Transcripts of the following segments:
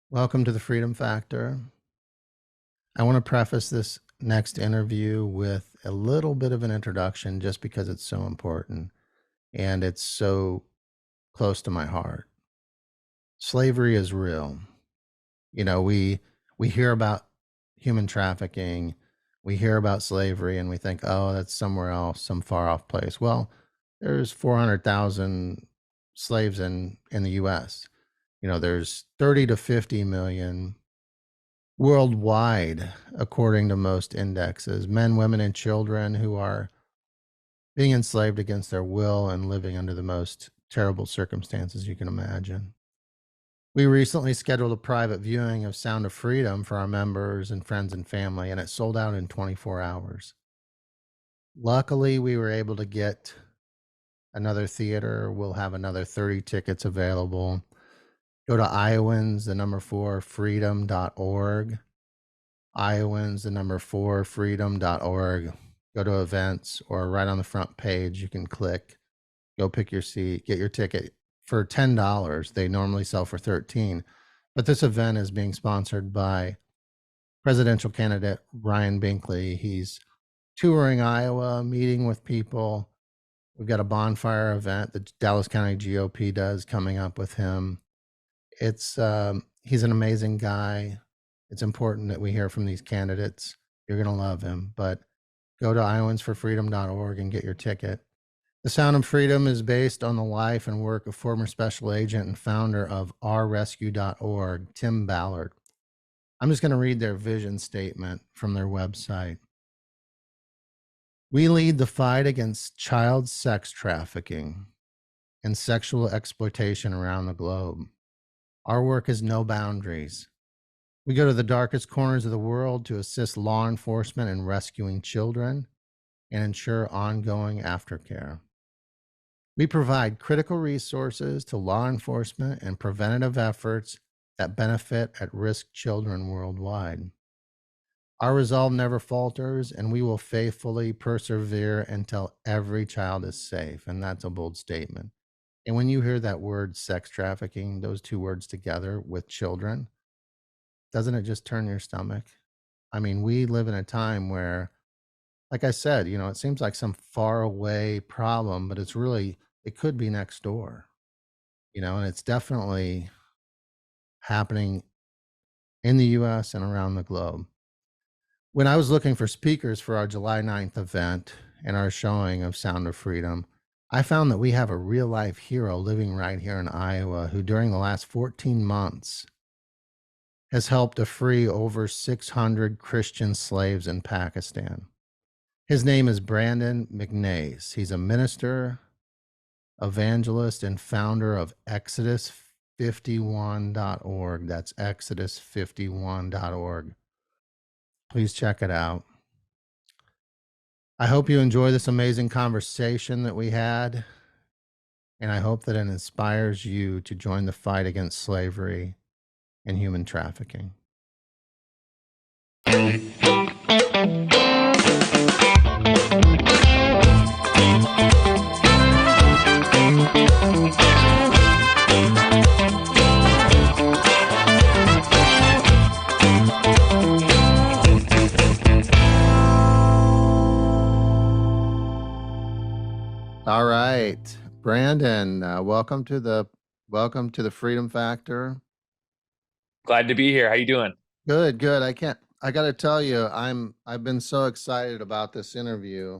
Welcome to the Freedom Factor. I want to preface this next interview with a little bit of an introduction just because it's so important and it's so close to my heart. Slavery is real. You know, we hear about human trafficking, we hear about slavery and we think, "Oh, that's somewhere else, some far off place." Well, there's 400,000 slaves in the US. There's 30 to 50 million worldwide, according to most indexes, men, women, and children who are being enslaved against their will and living under the most terrible circumstances you can imagine. We recently scheduled a private viewing of Sound of Freedom for our members and friends and family, and it sold out in 24 hours. Luckily, we were able to get another theater. We'll have another 30 tickets available. Go to Iowans, the number 4, freedom.org. Iowans, the number 4, freedom.org. Go to events, or right on the front page, you can click, go pick your seat, get your ticket for $10. They normally sell for $13. But this event is being sponsored by presidential candidate Ryan Binkley. He's touring Iowa, meeting with people. We've got a bonfire event that Dallas County GOP does coming up with him. He's an amazing guy. It's important that we hear from these candidates. You're going to love him, but go to iowansforfreedom.org and get your ticket. The Sound of Freedom is based on the life and work of former special agent and founder of ourrescue.org, Tim Ballard. I'm just going to read their vision statement from their website. We lead the fight against child sex trafficking and sexual exploitation around the globe. Our work has no boundaries. We go to the darkest corners of the world to assist law enforcement in rescuing children and ensure ongoing aftercare. We provide critical resources to law enforcement and preventative efforts that benefit at-risk children worldwide. Our resolve never falters, and we will faithfully persevere until every child is safe. And that's a bold statement. And when you hear that word sex trafficking, those two words together with children, doesn't it just turn your stomach? I mean, we live in a time where, like I said, it seems like some far away problem, but it could be next door, and it's definitely happening in the US and around the globe. When I was looking for speakers for our July 9th event and our showing of Sound of Freedom, I found that we have a real life hero living right here in Iowa who, during the last 14 months, has helped to free over 600 Christian slaves in Pakistan. His name is Brandon McNase. He's a minister, evangelist, and founder of Exodus51.org. That's Exodus51.org. Please check it out. I hope you enjoy this amazing conversation that we had, and I hope that it inspires you to join the fight against slavery and human trafficking. All right, Brandon, welcome to the Freedom Factor. Glad to be here. How you doing? Good. I got to tell you, I've been so excited about this interview.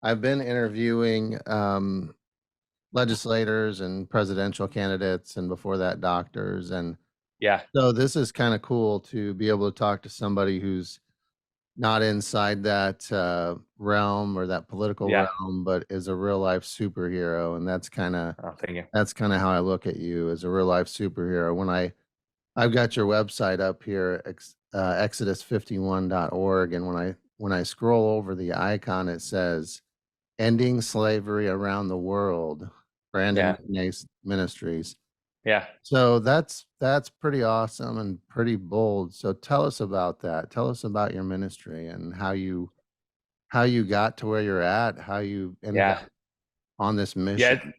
I've been interviewing legislators and presidential candidates, and before that, doctors, and Yeah. so this is kind of cool to be able to talk to somebody who's not inside that realm or that political realm, but is a real life superhero, and that's kind of thank you. That's kind of how I look at you, as a real life superhero. When I've got your website up here, Exodus51.org, and when I scroll over the icon, it says "Ending Slavery Around the World," Brandon McNase Ministries. Yeah. So that's pretty awesome and pretty bold. So tell us about that. Tell us about your ministry and how you got to where you're at, how you ended up on this mission.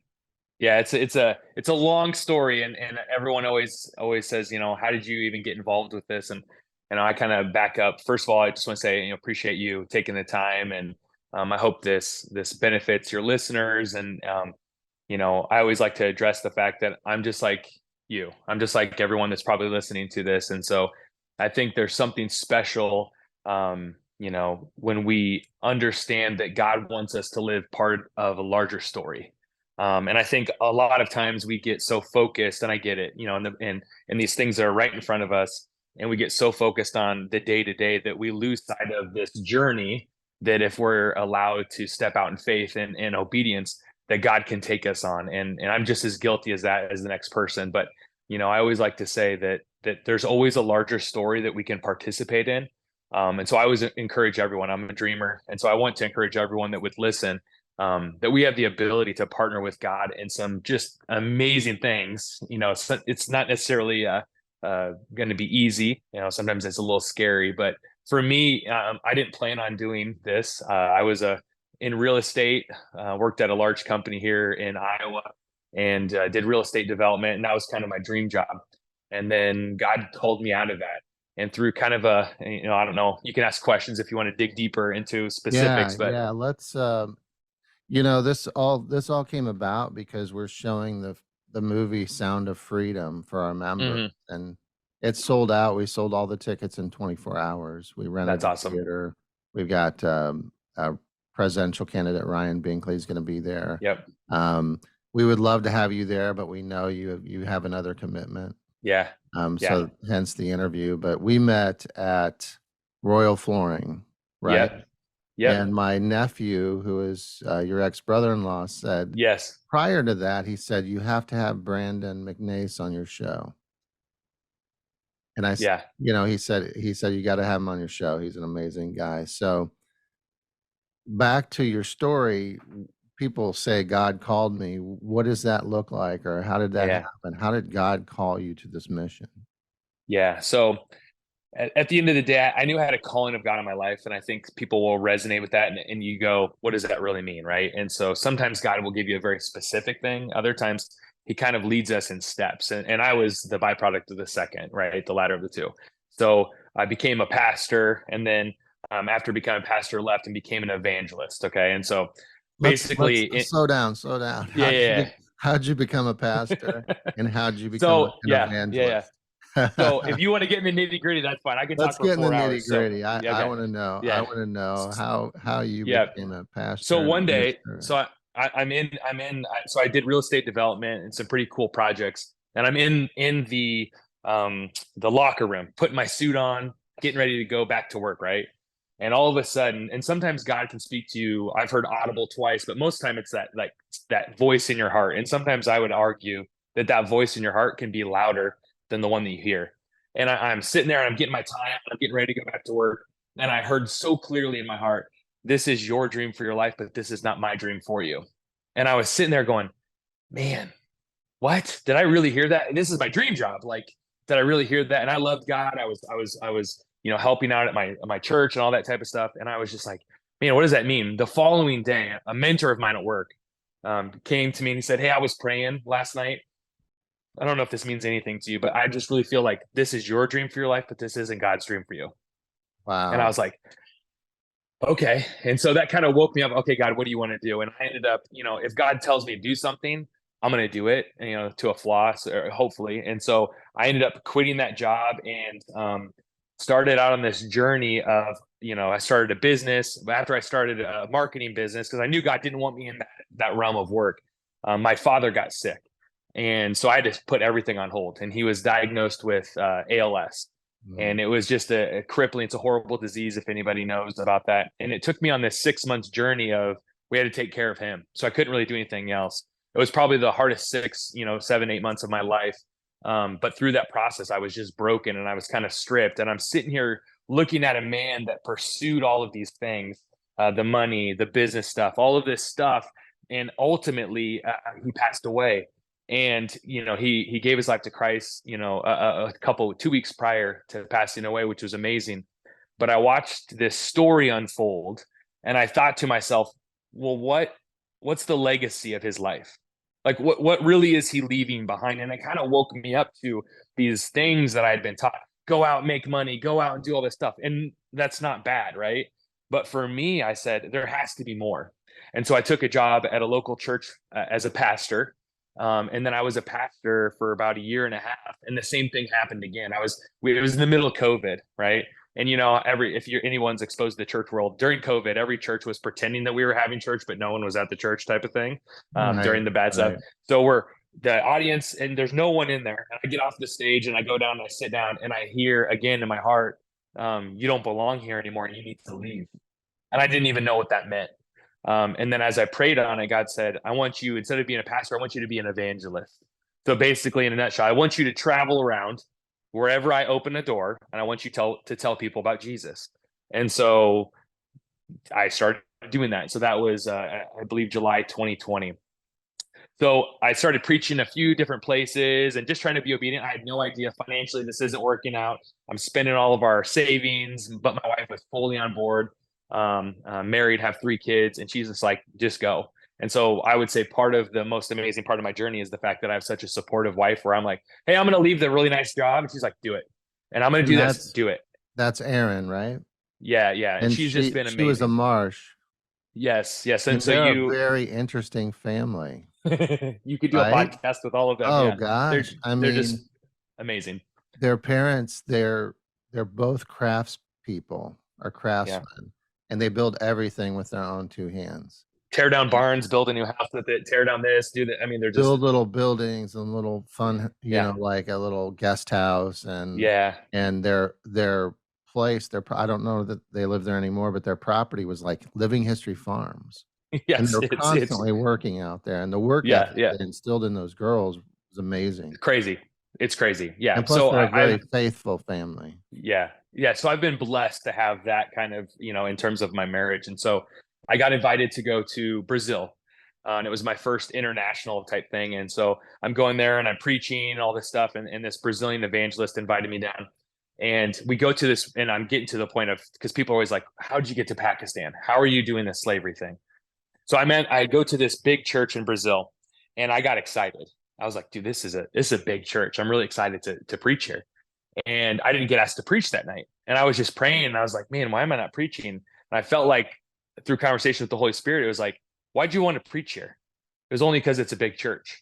Yeah, it's a long story, and everyone always says, how did you even get involved with this? And I kind of back up. First of all, I just want to say, appreciate you taking the time, and I hope this benefits your listeners. And I always like to address the fact that I'm just like you. I'm just like everyone that's probably listening to this. And so I think there's something special, when we understand that God wants us to live part of a larger story. And I think a lot of times we get so focused, and I get it, and these things that are right in front of us, and we get so focused on the day to day that we lose sight of this journey. That if we're allowed to step out in faith and obedience, that God can take us on. And I'm just as guilty as that as the next person. But I always like to say that there's always a larger story that we can participate in. And so I always encourage everyone. I'm a dreamer, and so I want to encourage everyone that would listen, that we have the ability to partner with God in some just amazing things. It's not necessarily going to be easy. Sometimes it's a little scary, but for me, I didn't plan on doing this. I was in real estate, worked at a large company here in Iowa, and did real estate development, and that was kind of my dream job. And then God called me out of that. And through kind of I don't know, you can ask questions if you want to dig deeper into specifics, Yeah, but yeah. Let's this all came about because we're showing the movie Sound of Freedom for our members, mhm, and it's sold out. We sold all the tickets in 24 hours. We rented that's the awesome. theater. We've got a presidential candidate Ryan Binkley is going to be there. Yep. Um, we would love to have you there, but we know you have another commitment. Yeah. Yeah. So hence the interview. But we met at Royal Flooring, right? Yep. Yep. And my nephew, who is your ex-brother-in-law, said Yes. prior to that, he said, you have to have Brandon McNase on your show. And Yeah. he said, you got to have him on your show. He's an amazing guy. So back to your story, people say God called me. What does that look like? Or how did that Yeah. happen? How did God call you to this mission? Yeah. So at the end of the day, I knew I had a calling of God in my life, and I think people will resonate with that. And you go, what does that really mean, right? And so sometimes God will give you a very specific thing. Other times, He kind of leads us in steps. And I was the byproduct of the second, right, the latter of the two. So I became a pastor, and then after becoming a pastor, left and became an evangelist. Okay, and so Let's basically, slow down, slow down. yeah, yeah. How'd you become a pastor, and how'd you become So an yeah. evangelist? So if you want to get in the nitty gritty, that's fine. I can talk Let's for get in the 4 hours. nitty So gritty. I, yeah, I okay, want to know. I yeah, want to know how you yeah. became a So pastor and a one day, minister. so so I did real estate development and some pretty cool projects, and I'm in the locker room, putting my suit on, getting ready to go back to work, right? And all of a sudden, and sometimes God can speak to you. I've heard audible twice, but most time it's that voice in your heart. And sometimes I would argue that voice in your heart can be louder than the one that you hear. And I'm sitting there and I'm getting my tie on, I'm getting ready to go back to work, and I heard so clearly in my heart, this is your dream for your life, but this is not my dream for you. And I was sitting there going, man, what? Did I really hear that? This is my dream job. Like, did I really hear that? And I loved God. I was, helping out at my church and all that type of stuff. And I was just like, man, what does that mean? The following day, a mentor of mine at work came to me and he said, hey, I was praying last night. I don't know if this means anything to you, but I just really feel like this is your dream for your life, but this isn't God's dream for you. And I Wow. was like, okay. And so that kind of woke me up. Okay, God, what do you want to do? And I ended up, if God tells me to do something, I'm going to do it, to a floss, or hopefully. And so I ended up quitting that job and started out on this journey of, I started a business. After I started a marketing business, because I knew God didn't want me in that realm of work. My father got sick. And so I had to put everything on hold. And he was diagnosed with ALS, Mm. and it was just a crippling, it's a horrible disease if anybody knows about that. And it took me on this 6 months journey of, we had to take care of him, so I couldn't really do anything else. It was probably the hardest 7, 8 months of my life. But through that process, I was just broken and I was kind of stripped, and I'm sitting here looking at a man that pursued all of these things, the money, the business stuff, all of this stuff, and ultimately he passed away. And he gave his life to Christ, a couple 2 weeks prior to passing away, which was amazing. But I watched this story unfold, and I thought to myself, well, what's the legacy of his life? Like what really is he leaving behind? And it kind of woke me up to these things that I had been taught. Go out, make money, go out and do all this stuff. And that's not bad, right? But for me, I said there has to be more. And so I took a job at a local church as a pastor. And then I was a pastor for about a year and a half, and the same thing happened again. It was in the middle of COVID, right? And if anyone's exposed to the church world during COVID, every church was pretending that we were having church, but no one was at the church, type of thing, Right. during the bad stuff. Right. So we're the audience, and there's no one in there. And I get off the stage and I go down and I sit down and I hear again in my heart, "You don't belong here anymore, and you need to leave." And I didn't even know what that meant. And then as I prayed on it, God said, "I want you, instead of being a pastor, I want you to be an evangelist." So basically, in a nutshell, I want you to travel around wherever I open a door, and I want you to tell people about Jesus. And so I started doing that. So that was, I believe, July 2020. So I started preaching a few different places and just trying to be obedient. I had no idea financially this isn't working out. I'm spending all of our savings, but my wife was fully on board. Married, have 3 kids, and she's just like, just go. And so I would say part of the most amazing part of my journey is the fact that I have such a supportive wife where I'm like, hey, I'm going to leave the really nice job. And she's like, do it. And I'm going to And do this, do it. that's Aaron, right? Yeah, yeah. And And she's just been she was a amazing. Marsh, Yes, yes. And and so they're a very interesting family, you could do a right? podcast with all of them. Oh Yeah. They're gosh. I they're just mean, amazing. their parents, they're both craftspeople or Yeah. craftsmen, and they build everything with their own 2 hands. Tear down barns, build a new house with it, tear down this, do that. I mean, they're just, Build little buildings and little fun, yeah, like a little guest house, yeah. and their place, I don't know that they live there anymore, but their property was like living history farms. And Yes, they're it's constantly working out there, and the work yeah, ethic yeah. they instilled in those girls was amazing. It's crazy. It's crazy. Yeah. And plus So they're a very I've faithful family. yeah, yeah. So I've been blessed to have that kind of, in terms of my marriage. And so I got invited to go to Brazil. And it was my first international type thing. And so I'm going there and I'm preaching and all this stuff. And this Brazilian evangelist invited me down. And we go to this, and I'm getting to the point of, because people are always like, how'd you get to Pakistan? How are you doing this slavery thing? So I go to this big church in Brazil, and I got excited. I was like, dude, this is a big church. I'm really excited to preach here. And I didn't get asked to preach that night. And I was just praying, and I was like, man, why am I not preaching? And I felt like through conversation with the Holy Spirit, it was like, why'd you want to preach here? It was only because it's a big church.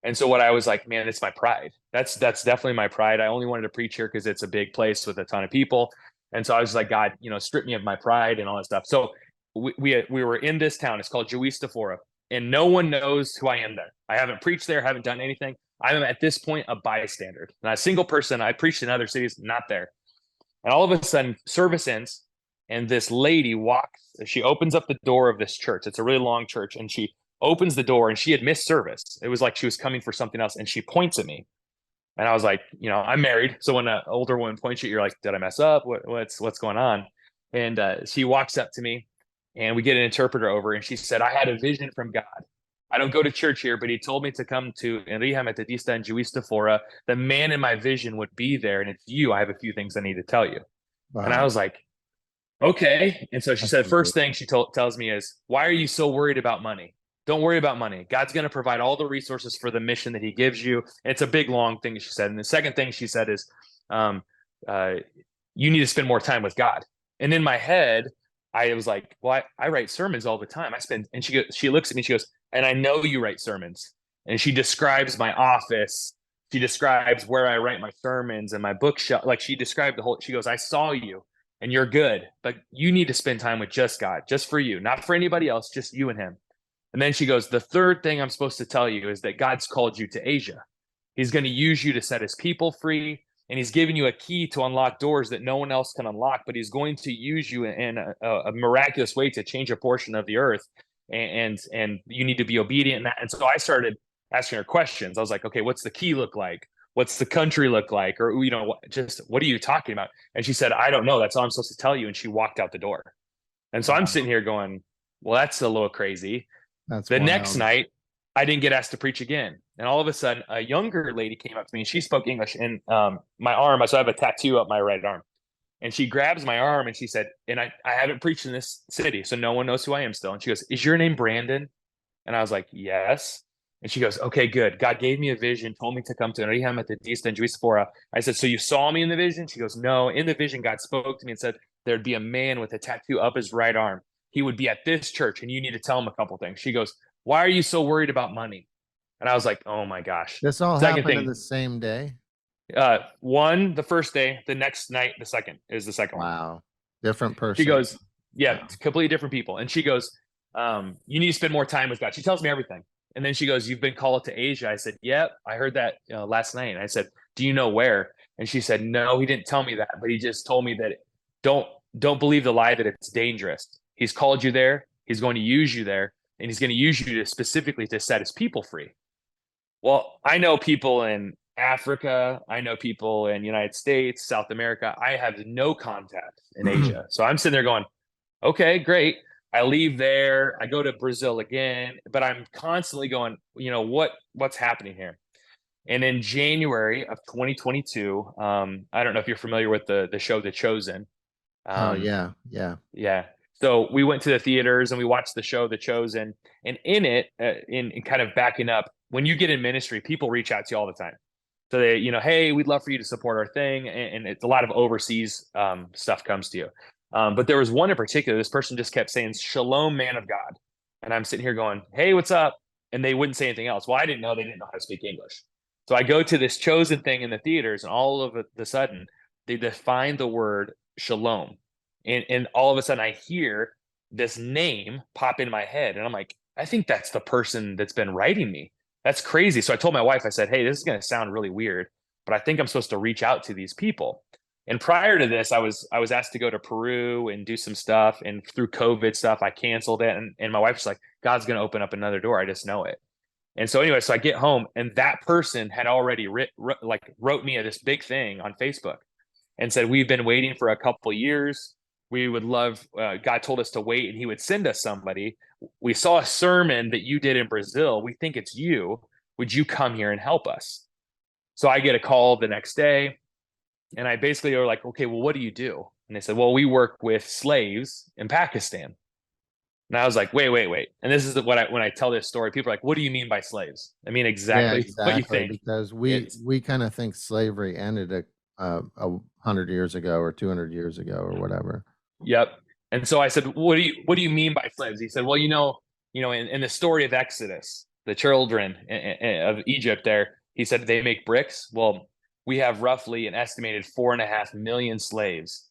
And so what I was like, man, it's my pride. That's definitely my pride. I only wanted to preach here because it's a big place with a ton of people. And so I was like, God, strip me of my pride and all that stuff. So we were in this town. It's called Juiz de Fora, and no one knows who I am there. I haven't preached there, haven't done anything. I'm at this point a bystander, not a single person. I preached in other cities, not there. And all of a sudden, service ends, and this lady walks. She opens up the door of this church. It's a really long church, and she opens the door, and she had missed service. It was like she was coming for something else, and she points at me. And I was like, I'm married, so when an older woman points at you, you're like, did I mess up? What's going on? And she walks up to me, and we get an interpreter over, and she said, I had a vision from God. I don't go to church here, but he told me to come to Enriha Metodista and Juiz de Fora. The man in my vision would be there, and it's you. I have a few things I need to tell you. And I Wow. was like, okay. And so she That's said, first amazing. thing she tells me is, why are you so worried about money? Don't worry about money. God's going to provide all the resources for the mission that he gives you. And it's a big, long thing she said. And the second thing she said is, um, uh, you need to spend more time with God. And in my head, I was like, well, I write sermons all the time. And she looks at me, she goes, and I know you write sermons. And she describes my office. She describes where I write my sermons and my bookshelf. Like she described she goes, I saw you and you're good, but you need to spend time with just God, just for you, not for anybody else, just you and him. And then she goes, the third thing I'm supposed to tell you is that God's called you to Asia. He's going to use you to set his people free. And he's giving you a key to unlock doors that no one else can unlock, but he's going to use you in a miraculous way to change a portion of the earth. And you need to be obedient in that. And so I started asking her questions. I was like, okay, what's the key look like? What's the country look like? Or, just what are you talking about? And she said, I don't know. That's all I'm supposed to tell you. And she walked out the door. And so I'm Wow. sitting here going, well, that's a little crazy. That's The next wild. night, I didn't get asked to preach again. And all of a sudden, a younger lady came up to me and she spoke English. And my arm, so I have a tattoo up my right arm. And she grabs my arm and she said, and I haven't preached in this city, so no one knows who I am still. And she goes, is your name Brandon? And I was like, yes. And she goes, okay, good. God gave me a vision, told me to come to Orihem at the Dista Juice Sephora. I said, so you saw me in the vision? She goes, no. In the vision, God spoke to me and said there'd be a man with a tattoo up his right arm. He would be at this church, and you need to tell him a couple things. She goes, why are you so worried about money? And I was like, oh my gosh. This all Second happened in thing, the same day? one, the first day, the next night, the second is the second one. Wow. Different She person. goes, yeah, Wow. completely different people. And she goes, you need to spend more time with God. She tells me everything. And then she goes, you've been called to Asia. I said, yep, I heard that last night. And I said, do you know where? And she said, no, he didn't tell me that, but he just told me that don't don't believe the lie that it's dangerous. He's called you there. He's going to use you there, and he's going to use you to specifically to set his people free. Well, I know people in Africa. I know people in United States, South America. I have no contacts in Asia. So I'm sitting there going, okay, great. I leave there. I go to Brazil again, but I'm constantly going, what's happening here? And in January of 2022, I don't know if you're familiar with the show The Chosen. Oh Um, yeah, yeah. yeah. So we went to the theaters and we watched the show The Chosen. And in it, in kind of backing up, when you get in ministry, people reach out to you all the time. So they, hey, we'd love for you to support our thing, and it's a lot of overseas stuff comes to you. But there was one in particular. This person just kept saying, "Shalom, man of God," and I'm sitting here going, "Hey, what's up?" And they wouldn't say anything else. Well, I didn't know they didn't know how to speak English. So I go to this Chosen thing in the theaters, and all of a sudden they define the word shalom, and all of a sudden I hear this name pop in my head, and I'm like, I think that's the person that's been writing me. That's crazy. So I told my wife, I said, hey, this is going to sound really weird, but I think I'm supposed to reach out to these people. And prior to this, I was asked to go to Peru and do some stuff. And through COVID stuff, I canceled it. And my wife's like, God's going to open up another door. I just know it. And so anyway, so I get home, and that person had already wrote me this big thing on Facebook and said, we've been waiting for a couple years. We would love, God told us to wait, and he would send us somebody. We saw a sermon that you did in Brazil. We think it's you. Would you come here and help us? So I get a call the next day, and I basically are like, okay, well, what do you do? And they said, well, we work with slaves in Pakistan. And I was like, wait. And this is when I tell this story, people are like, what do you mean by slaves? I mean Yeah, exactly what you exactly. think. Because It's we kind of think slavery ended 100 years ago or 200 years ago or whatever. Yep. And so I said, what do you mean by slaves? He said, well, in the story of Exodus, the children of Egypt there, he said they make bricks. Well, we have roughly an estimated 4.5 million slaves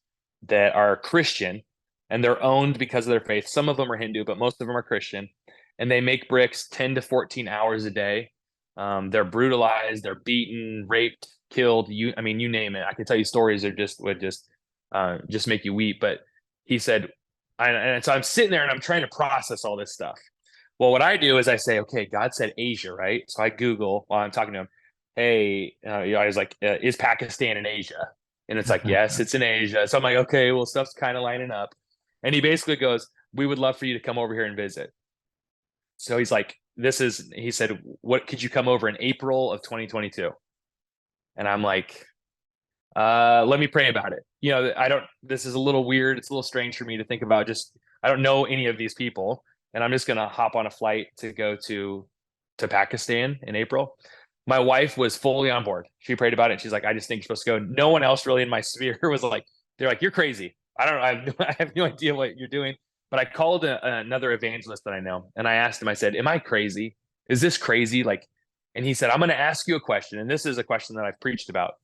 that are Christian, and they're owned because of their faith. Some of them are Hindu, but most of them are Christian. And they make bricks 10 to 14 hours a day. They're brutalized, they're beaten, raped, killed. You name it. I can tell you stories that would just make you weep. But he said, and so I'm sitting there and I'm trying to process all this stuff. Well, what I do is I say, okay, God said Asia, right? So I Google while I'm talking to him, hey, I was like, is Pakistan in Asia? And it's like, yes, it's in Asia. So I'm like, okay, well, stuff's kind of lining up. And he basically goes, we would love for you to come over here and visit. So he's like, he said, what could you come over in April of 2022? And I'm like, let me pray about it. This is a little weird. It's a little strange for me to think about. I don't know any of these people, and I'm just going to hop on a flight to go to Pakistan in April. My wife was fully on board. She prayed about it. She's like, I just think you're supposed to go. No one else really in my sphere was like, they're like, you're crazy. I don't know. I have no idea what you're doing. But I called another evangelist that I know, and I asked him, I said, am I crazy? Is this crazy? And he said, I'm going to ask you a question. And this is a question that I've preached about.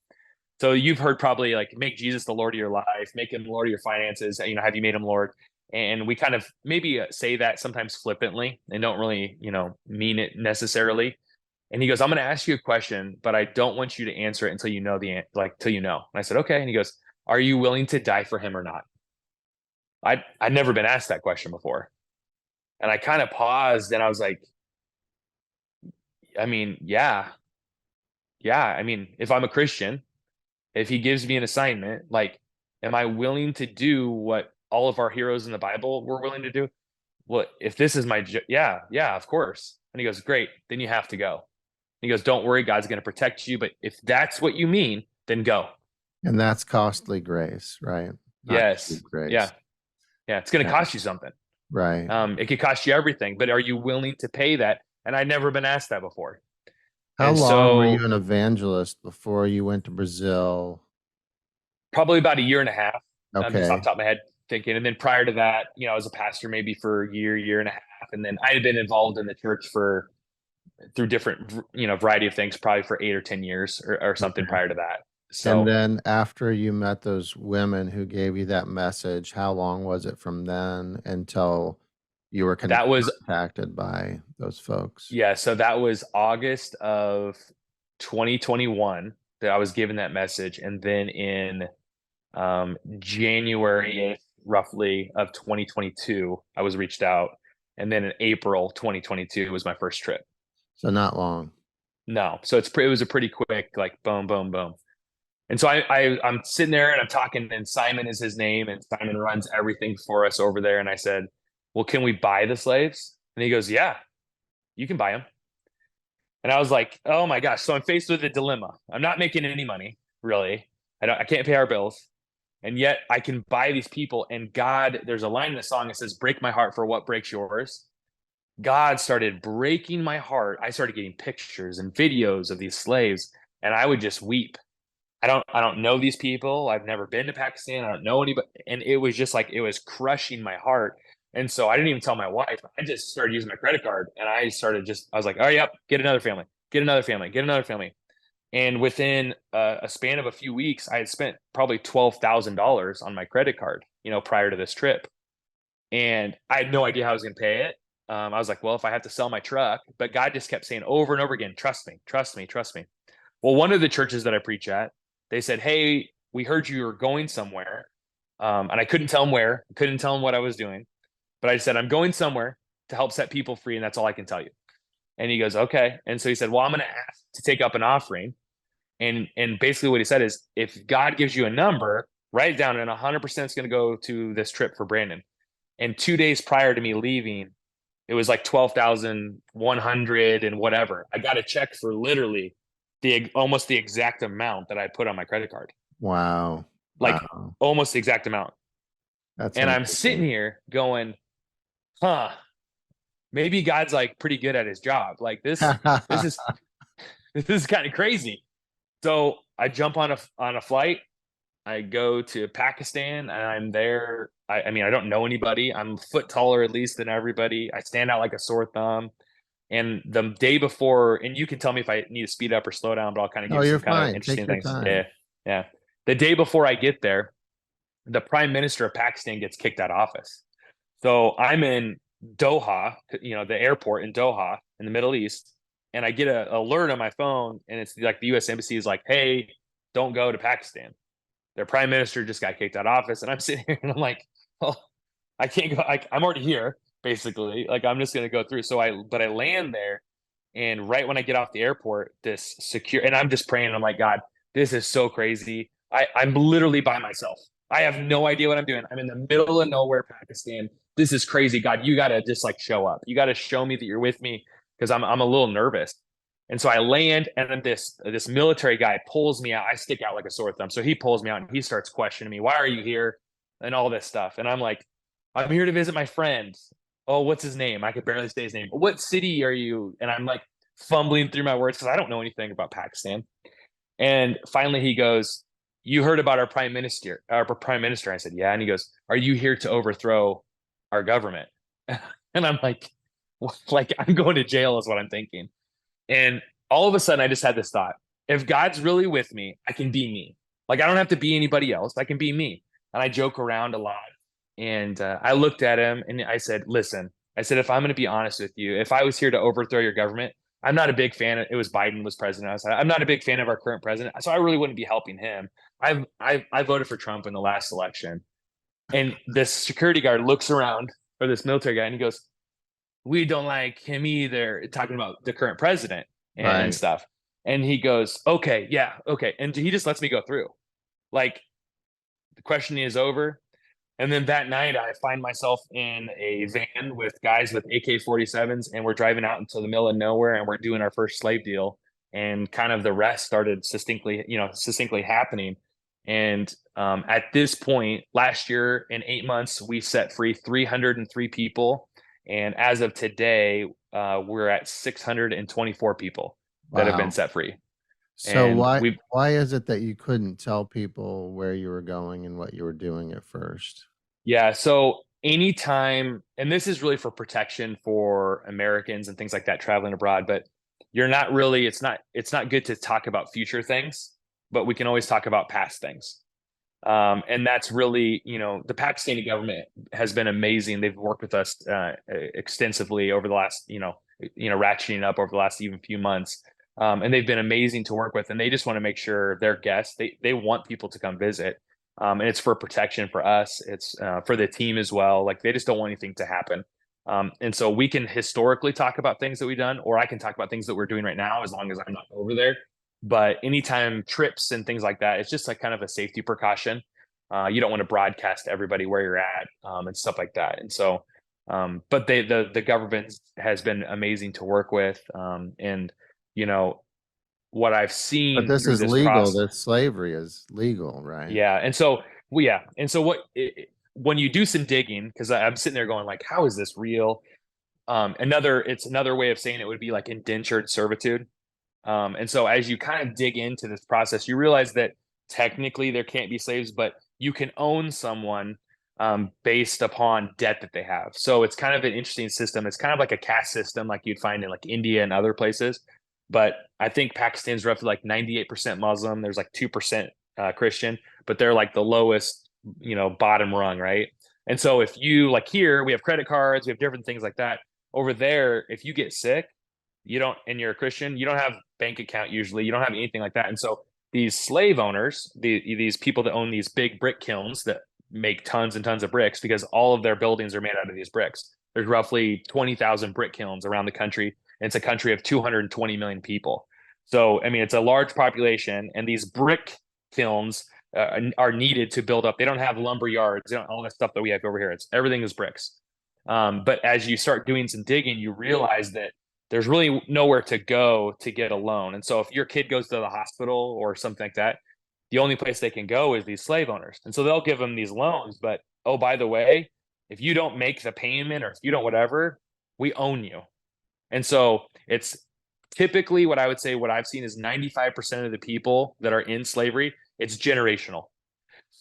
So you've heard probably make Jesus the Lord of your life, make him Lord of your finances. Have you made him Lord? And we kind of maybe say that sometimes flippantly and don't really, mean it necessarily. And he goes, I'm going to ask you a question, but I don't want you to answer it until you know till you know. And I said, okay. And he goes, are you willing to die for him or not? I'd never been asked that question before. And I kind of paused and I was like, yeah. If I'm a Christian, if he gives me an assignment, am I willing to do what all of our heroes in the Bible were willing to do? Well, if this is yeah, of course. And he goes, great, then you have to go. He goes, don't worry, God's going to protect you. But if that's what you mean, then go. And that's costly grace, right? Not Yes. cheap grace. Yeah. Yeah. It's going to Yeah. cost you something. Right. It could cost you everything, but are you willing to pay that? And I'd never been asked that before. How And long were so you an evangelist before you went to Brazil? probably about a year and a half, just off Okay. the top of my head thinking. And then prior to that, I was a pastor maybe for a year, year and a half. And then I had been involved in the church for through different, variety of things, probably for 8 or 10 years or something Okay. prior to that. And So then after you met those women who gave you that message, how long was it from then until you were that was, contacted by those folks? yeah, so that was August of 2021 that I was given that message. And then in January roughly of 2022, I was reached out. And then in April 2022 was my first trip. So not long. No, so it was a pretty quick, like boom, boom, boom. And so I'm sitting there and I'm talking, and Simon is his name, and Simon runs everything for us over there. And I said, "Well, can we buy the slaves?" And he goes, "Yeah, you can buy them." And I was like, "Oh my gosh!" So I'm faced with a dilemma. I'm not making any money, really. I can't pay our bills, and yet I can buy these people. And God, there's a line in the song that says, "Break my heart for what breaks yours." God started breaking my heart. I started getting pictures and videos of these slaves, and I would just weep. I don't know these people. I've never been to Pakistan. I don't know anybody. And it was just like it was crushing my heart. And so I didn't even tell my wife. I just started using my credit card, and I was like, "Oh, yep, get another family, get another family, get another family." And within a span of a few weeks, I had spent probably $12,000 on my credit card, prior to this trip. And I had no idea how I was going to pay it. I was like, well, if I have to sell my truck, but God just kept saying over and over again, trust me, trust me, trust me. Well, one of the churches that I preach at, they said, hey, we heard you were going somewhere. And I couldn't tell them where, couldn't tell them what I was doing. But I said, I'm going somewhere to help set people free. And that's all I can tell you. And he goes, okay. And so he said, well, I'm going to ask to take up an offering. And basically what he said is, if God gives you a number, write it down, and 100% is going to go to this trip for Brandon. And 2 days prior to me leaving, it was like 12,100 and whatever. I got a check for literally the almost the exact amount that I put on my credit card, Wow. like Wow. almost the exact amount. That's And I'm sitting amazing. here going, huh, maybe God's like pretty good at his job. Like this is this is kind of crazy. So I jump on a flight. I go to Pakistan, and I'm there. I mean, I don't know anybody. I'm a foot taller at least than everybody. I stand out like a sore thumb. And the day before, and you can tell me if I need to speed up or slow down, but I'll kind of Oh, give you're some kind of fine. Take interesting your things. Yeah. time. Yeah. The day before I get there, the prime minister of Pakistan gets kicked out of office. So I'm in Doha, the airport in Doha in the Middle East, and I get an alert on my phone, and it's like the U.S. Embassy is like, hey, don't go to Pakistan. Their prime minister just got kicked out of office. And I'm sitting here and I'm like, oh, I can't go. I'm already here, basically. Like, I'm just going to go through. But I land there. And right when I get off the airport, this secure, and I'm just praying. I'm like, God, this is so crazy. I'm literally by myself. I have no idea what I'm doing. I'm in the middle of nowhere, Pakistan. This is crazy. God, you got to just like show up. You got to show me that you're with me, because I'm a little nervous. And so I land, and then this military guy pulls me out. I stick out like a sore thumb. So he pulls me out and he starts questioning me. Why are you here? And all this stuff. And I'm like, I'm here to visit my friend. Oh, what's his name? I could barely say his name. What city are you? And I'm like fumbling through my words because I don't know anything about Pakistan. And finally he goes, you heard about our prime minister, I said, yeah. And he goes, are you here to overthrow our government? And I'm like, like I'm going to jail is what I'm thinking. And all of a sudden, I just had this thought: if God's really with me, I can be me. Like, I don't have to be anybody else. I can be me. And I joke around a lot. And I looked at him and I said, listen, I said, if I'm going to be honest with you, if I was here to overthrow your government, I'm not a big fan. It was Biden was president. I was like, I'm not a big fan of our current president. So I really wouldn't be helping him. I voted for Trump in the last election. And this security guard looks around, or this military guy, and he goes, we don't like him either, talking about the current president and Right. stuff. And he goes, okay, yeah, okay. And he just lets me go through. Like, the questioning is over. And then that night, I find myself in a van with guys with AK-47s, and we're driving out into the middle of nowhere, and we're doing our first slave deal. And kind of the rest started succinctly happening. And at this point, last year in 8 months, we set free 303 people. And as of today, we're at 624 people that have been Wow. set free. So And why we've why is it that you couldn't tell people where you were going and what you were doing at first? Yeah, so anytime, and this is really for protection for Americans and things like that traveling abroad, but you're not really, it's not good to talk about future things, but we can always talk about past things. And that's really, the Pakistani government has been amazing. They've worked with us extensively over the last, ratcheting up over the last even few months. And they've been amazing to work with. And they just want to make sure their guests, they want people to come visit. And it's for protection for us. It's for the team as well. Like they just don't want anything to happen. And so we can historically talk about things that we've done, or I can talk about things that we're doing right now as long as I'm not over there. But anytime trips and things like that, it's just like kind of a safety precaution. You don't want to broadcast to everybody where you're at and stuff like that. And so, but the government has been amazing to work with. And you know what I've But seen this through is this legal. process, This slavery is legal, right? yeah. And so, well, yeah. And so when you do some digging, because I'm sitting there going like, how is this real? It's another way of saying it would be like indentured servitude. And so as you kind of dig into this process, you realize that technically there can't be slaves, but you can own someone based upon debt that they have. So it's kind of an interesting system. It's kind of like a caste system, like you'd find in like India and other places. But I think Pakistan's roughly like 98% Muslim. There's like 2% Christian, but they're like the lowest, bottom rung, right? And so if you like here, we have credit cards, we have different things like that. Over there, if you get sick, you don't, and you're a Christian, you don't have bank account usually, you don't have anything like that. And so these slave owners, these people that own these big brick kilns that make tons and tons of bricks, because all of their buildings are made out of these bricks. There's roughly 20,000 brick kilns around the country, and it's a country of 220 million people. So I mean, it's a large population, and these brick kilns are needed to build up. They don't have lumber yards, all that stuff that we have over here. It's everything is bricks. But as you start doing some digging, you realize that there's really nowhere to go to get a loan. And so if your kid goes to the hospital or something like that, the only place they can go is these slave owners. And so they'll give them these loans. But oh, by the way, if you don't make the payment or if you don't whatever, we own you. And so it's typically what I would say, what I've seen is 95% of the people that are in slavery, it's generational.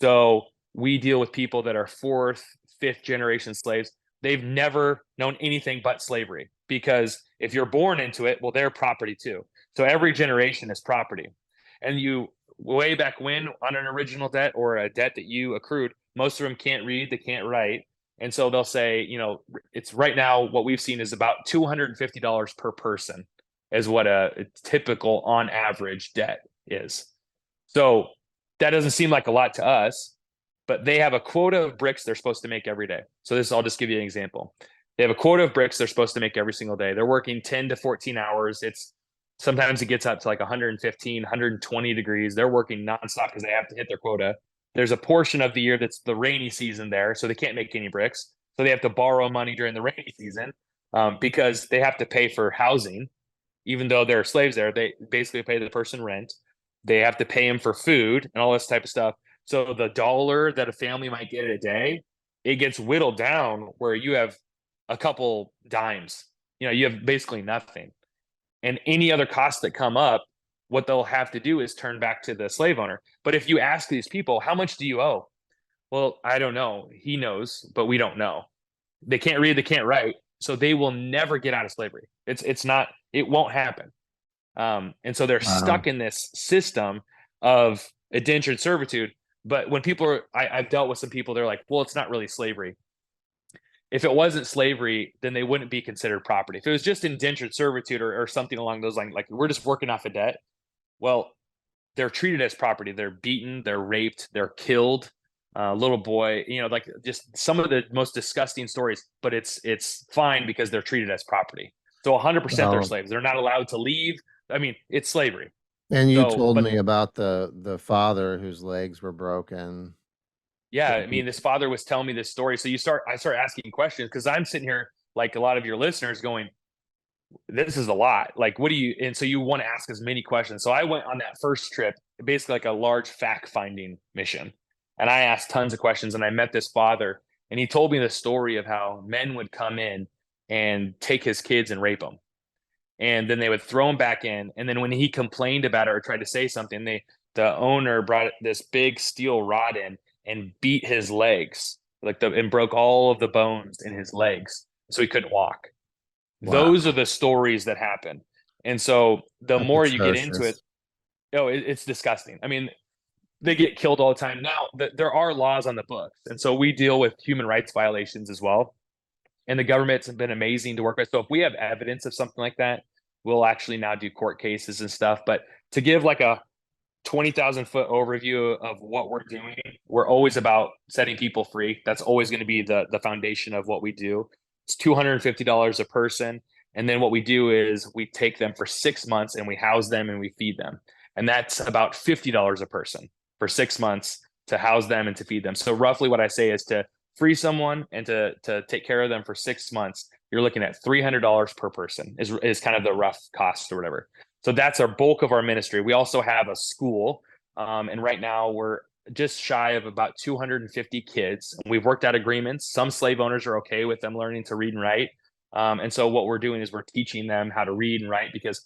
So we deal with people that are fourth, fifth generation slaves. They've never known anything but slavery, because if you're born into it, well, they're property too. So every generation is property. And you, way back when, on an original debt or a debt that you accrued, most of them can't read, they can't write. And so they'll say, it's right now what we've seen is about $250 per person is what a typical on average debt is. So that doesn't seem like a lot to us, but they have a quota of bricks they're supposed to make every day. So I'll just give you an example. They have a quota of bricks they're supposed to make every single day. They're working 10 to 14 hours. Sometimes it gets up to like 115, 120 degrees. They're working nonstop because they have to hit their quota. There's a portion of the year that's the rainy season there, so they can't make any bricks. So they have to borrow money during the rainy season because they have to pay for housing. Even though they're slaves there, they basically pay the person rent. They have to pay him for food and all this type of stuff. So the dollar that a family might get a day, it gets whittled down where you have a couple dimes. You have basically nothing. And any other costs that come up, what they'll have to do is turn back to the slave owner. But if you ask these people, how much do you owe? Well, I don't know. He knows, but we don't know. They can't read, they can't write. So they will never get out of slavery. It won't happen. And so they're Wow. stuck in this system of indentured servitude. But when I've dealt with some people, they're like, well, it's not really slavery. If it wasn't slavery, then they wouldn't be considered property. If it was just indentured servitude or something along those lines, like we're just working off a debt, well, they're treated as property. They're beaten, they're raped, they're killed. Little boy, like just some of the most disgusting stories, but it's fine because they're treated as property. So 100% they're Well, slaves. They're not allowed to leave. I mean, it's slavery. and you So, told but me about the father whose legs were broken. yeah, Did I he- mean, this father was telling me this story. So I start asking questions because I'm sitting here like a lot of your listeners going, this is a lot. Like, what do you, and so you want to ask as many questions. So I went on that first trip, basically like a large fact finding mission. And I asked tons of questions and I met this father and he told me the story of how men would come in. and take his kids and rape them. And then they would throw him back in. And then when he complained about it or tried to say something, the owner brought this big steel rod in and beat his legs, and broke all of the bones in his legs, so he couldn't walk. Wow. Those are the stories that happen. And so the That's more you get into it, atrocious. it's disgusting. I mean, they get killed all the time. Now, there are laws on the books. And so we deal with human rights violations as well. And the government's been amazing to work with. So if we have evidence of something like that, we'll actually now do court cases and stuff. But to give like a 20,000-foot overview of what we're doing, we're always about setting people free. That's always going to be the foundation of what we do. It's $250 a person. And then what we do is we take them for 6 months and we house them and we feed them. And that's about $50 a person for 6 months to house them and to feed them. So roughly what I say is to free someone and to take care of them for 6 months, you're looking at $300 per person is kind of the rough cost or whatever. So that's our bulk of our ministry. We also have a school, and right now we're just shy of about 250 kids. We've worked out agreements. Some slave owners are okay with them learning to read and write. And so what we're doing is we're teaching them how to read and write, because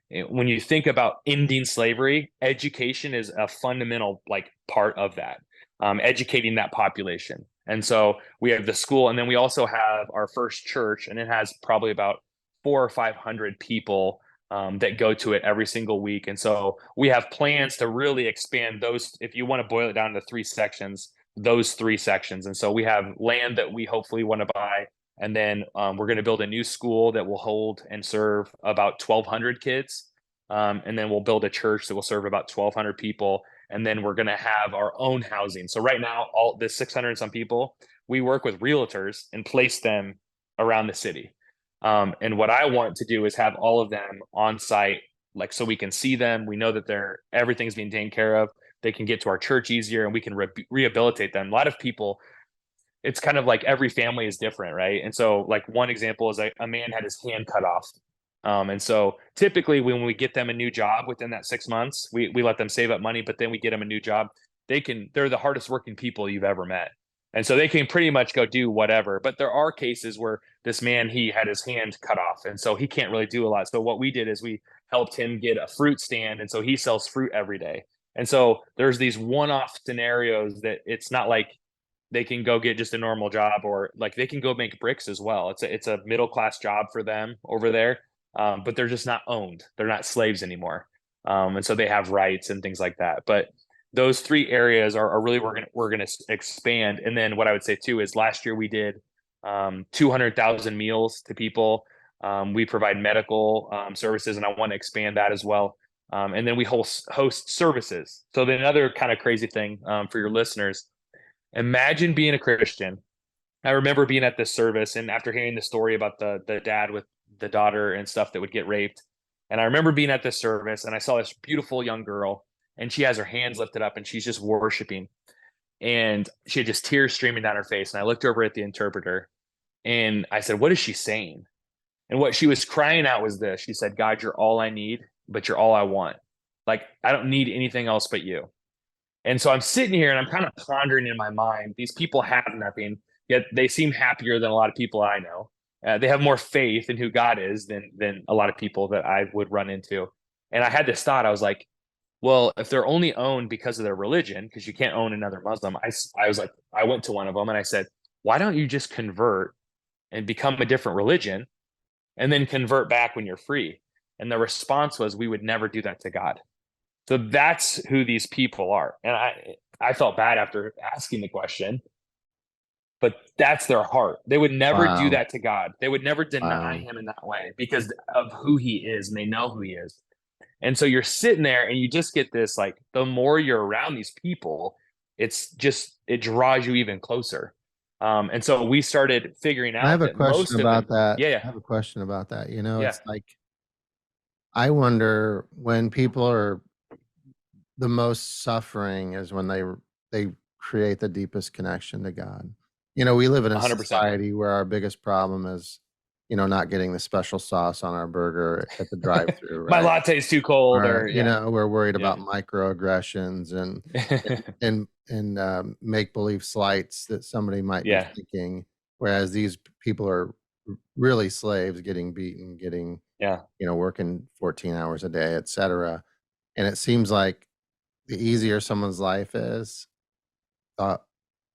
when you think about ending slavery, education is a fundamental part of that, educating that population. And so we have the school, and then we also have our first church, and it has probably about 400 or 500 people that go to it every single week. And so we have plans to really expand those. If you want to boil it down to 3 sections, those 3 sections. And so we have land that we hopefully want to buy. And then we're going to build a new school that will hold and serve about 1,200 kids. And then we'll build a church that will serve about 1,200 people. And then we're going to have our own housing. So right now, all this 600 and some people, we work with realtors and place them around the city. And what I want to do is have all of them on site, so we can see them. We know that everything's being taken care of. They can get to our church easier, and we can rehabilitate them. A lot of people, it's kind of like every family is different, right? And so one example is a man had his hand cut off. And so typically when we get them a new job within that 6 months, we let them save up money, but then we get them a new job. They're the hardest working people you've ever met. And so they can pretty much go do whatever. But there are cases where this man, he had his hand cut off, and so he can't really do a lot. So what we did is we helped him get a fruit stand. And so he sells fruit every day. And so there's these one-off scenarios that it's not like they can go get just a normal job, or they can go make bricks as well. It's a middle-class job for them over there. But they're just not owned. They're not slaves anymore. And so they have rights and things like that. But those 3 areas are really we're gonna expand. And then what I would say too is last year we did 200,000 meals to people. We provide medical services, and I want to expand that as well. And then we host services. So then another kind of crazy thing for your listeners, imagine being a Christian. I remember being at this service, and after hearing the story about the dad with the daughter and stuff that would get raped, and I remember being at this service, and I saw this beautiful young girl, and she has her hands lifted up, and she's just worshiping, and she had just tears streaming down her face. And I looked over at the interpreter, and I said, "What is she saying?" And what she was crying out was this. She said, "God, you're all I need, but you're all I want. I don't need anything else but you." And so I'm sitting here and I'm kind of pondering in my mind, these people have nothing, yet they seem happier than a lot of people I know. They have more faith in who God is than a lot of people that I would run into. And I had this thought. I was like, well, if they're only owned because of their religion, because you can't own another Muslim, I was like, I went to one of them and I said, why don't you just convert and become a different religion and then convert back when you're free? And the response was, we would never do that to God. So that's who these people are. And I felt bad after asking the question, but that's their heart. They would never do Wow. that to God. They would never deny Wow. him in that way because of who he is, and they know who he is. And so you're sitting there and you just get this, the more you're around these people, it draws you even closer. And so we started figuring I have out a that question most of about them, that. yeah, I have a question about that. yeah, It's like I wonder when people are the most suffering is when they create the deepest connection to God. We live in a 100%. society where our biggest problem is, not getting the special sauce on our burger at the drive-through, My right? latte is too cold, Or, or yeah, we're worried yeah. about microaggressions and make-believe slights that somebody might be Yeah. thinking, whereas these people are really slaves getting beaten, getting, Yeah. working 14 hours a day, etc. And it seems like the easier someone's life is, uh,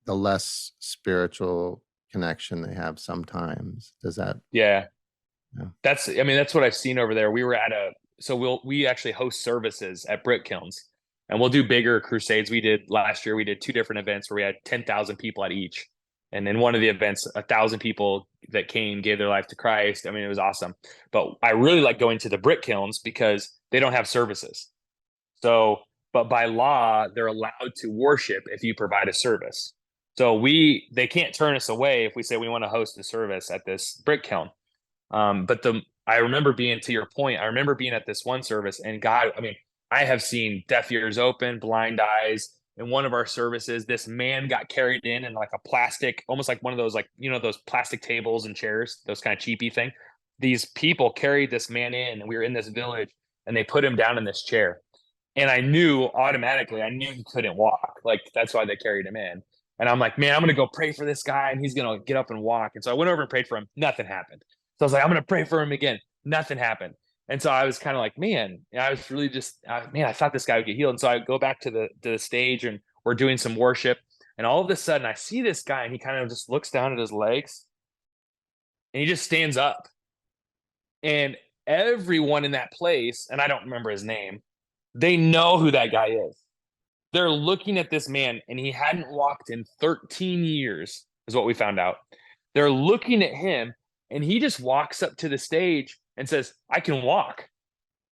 the less spiritual connection they have sometimes. Does that? Yeah. Yeah. I mean, that's what I've seen over there. We were at we actually host services at brick kilns, and we'll do bigger crusades. We did last year, we did two different events where we had 10,000 people at each. And in one of the events, 1,000 people that came gave their life to Christ. I mean, it was awesome. But I really like going to the brick kilns because they don't have services. So, but by law, they're allowed to worship if you provide a service. So they can't turn us away if we say we want to host a service at this brick kiln. But I remember being, to your point, I remember being at this one service, and God, I mean, I have seen deaf ears open, blind eyes. In one of our services, this man got carried in like a plastic, almost like one of those, like, those plastic tables and chairs, those kind of cheapy thing. These people carried this man in, and we were in this village, and they put him down in this chair. And I knew automatically, I knew he couldn't walk. Like, that's why they carried him in. And I'm like, man, I'm going to go pray for this guy, and he's going to get up and walk. And so I went over and prayed for him. Nothing happened. So I was like, I'm going to pray for him again. Nothing happened. And so I was kind of like, man, I was really man, I thought this guy would get healed. And so I go back to the stage, and we're doing some worship. And all of a sudden I see this guy, and he kind of just looks down at his legs, and he just stands up. And everyone in that place, and I don't remember his name, they know who that guy is. They're looking at this man, and he hadn't walked in 13 years, is what we found out. They're looking at him, and he just walks up to the stage and says, I can walk.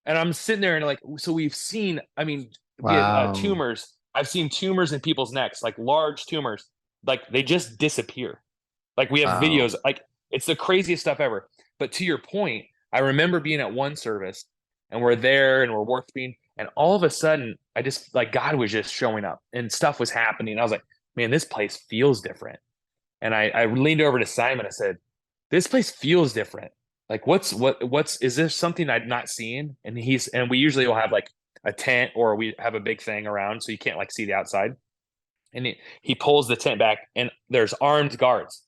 And I'm sitting there and like, so we've seen, I mean, we had Wow. tumors. I've seen tumors in people's necks, like large tumors, like they just disappear. Like we have Wow. videos, like it's the craziest stuff ever. But to your point, I remember being at one service, and we're there and we're worshiping, and all of a sudden, I just like God was just showing up and stuff was happening. I was like, man, this place feels different. And I leaned over to Simon. I said, this place feels different. Like is there something I'd not seen? And we usually will have like a tent, or we have a big thing around so you can't like see the outside. And he pulls the tent back, and there's armed guards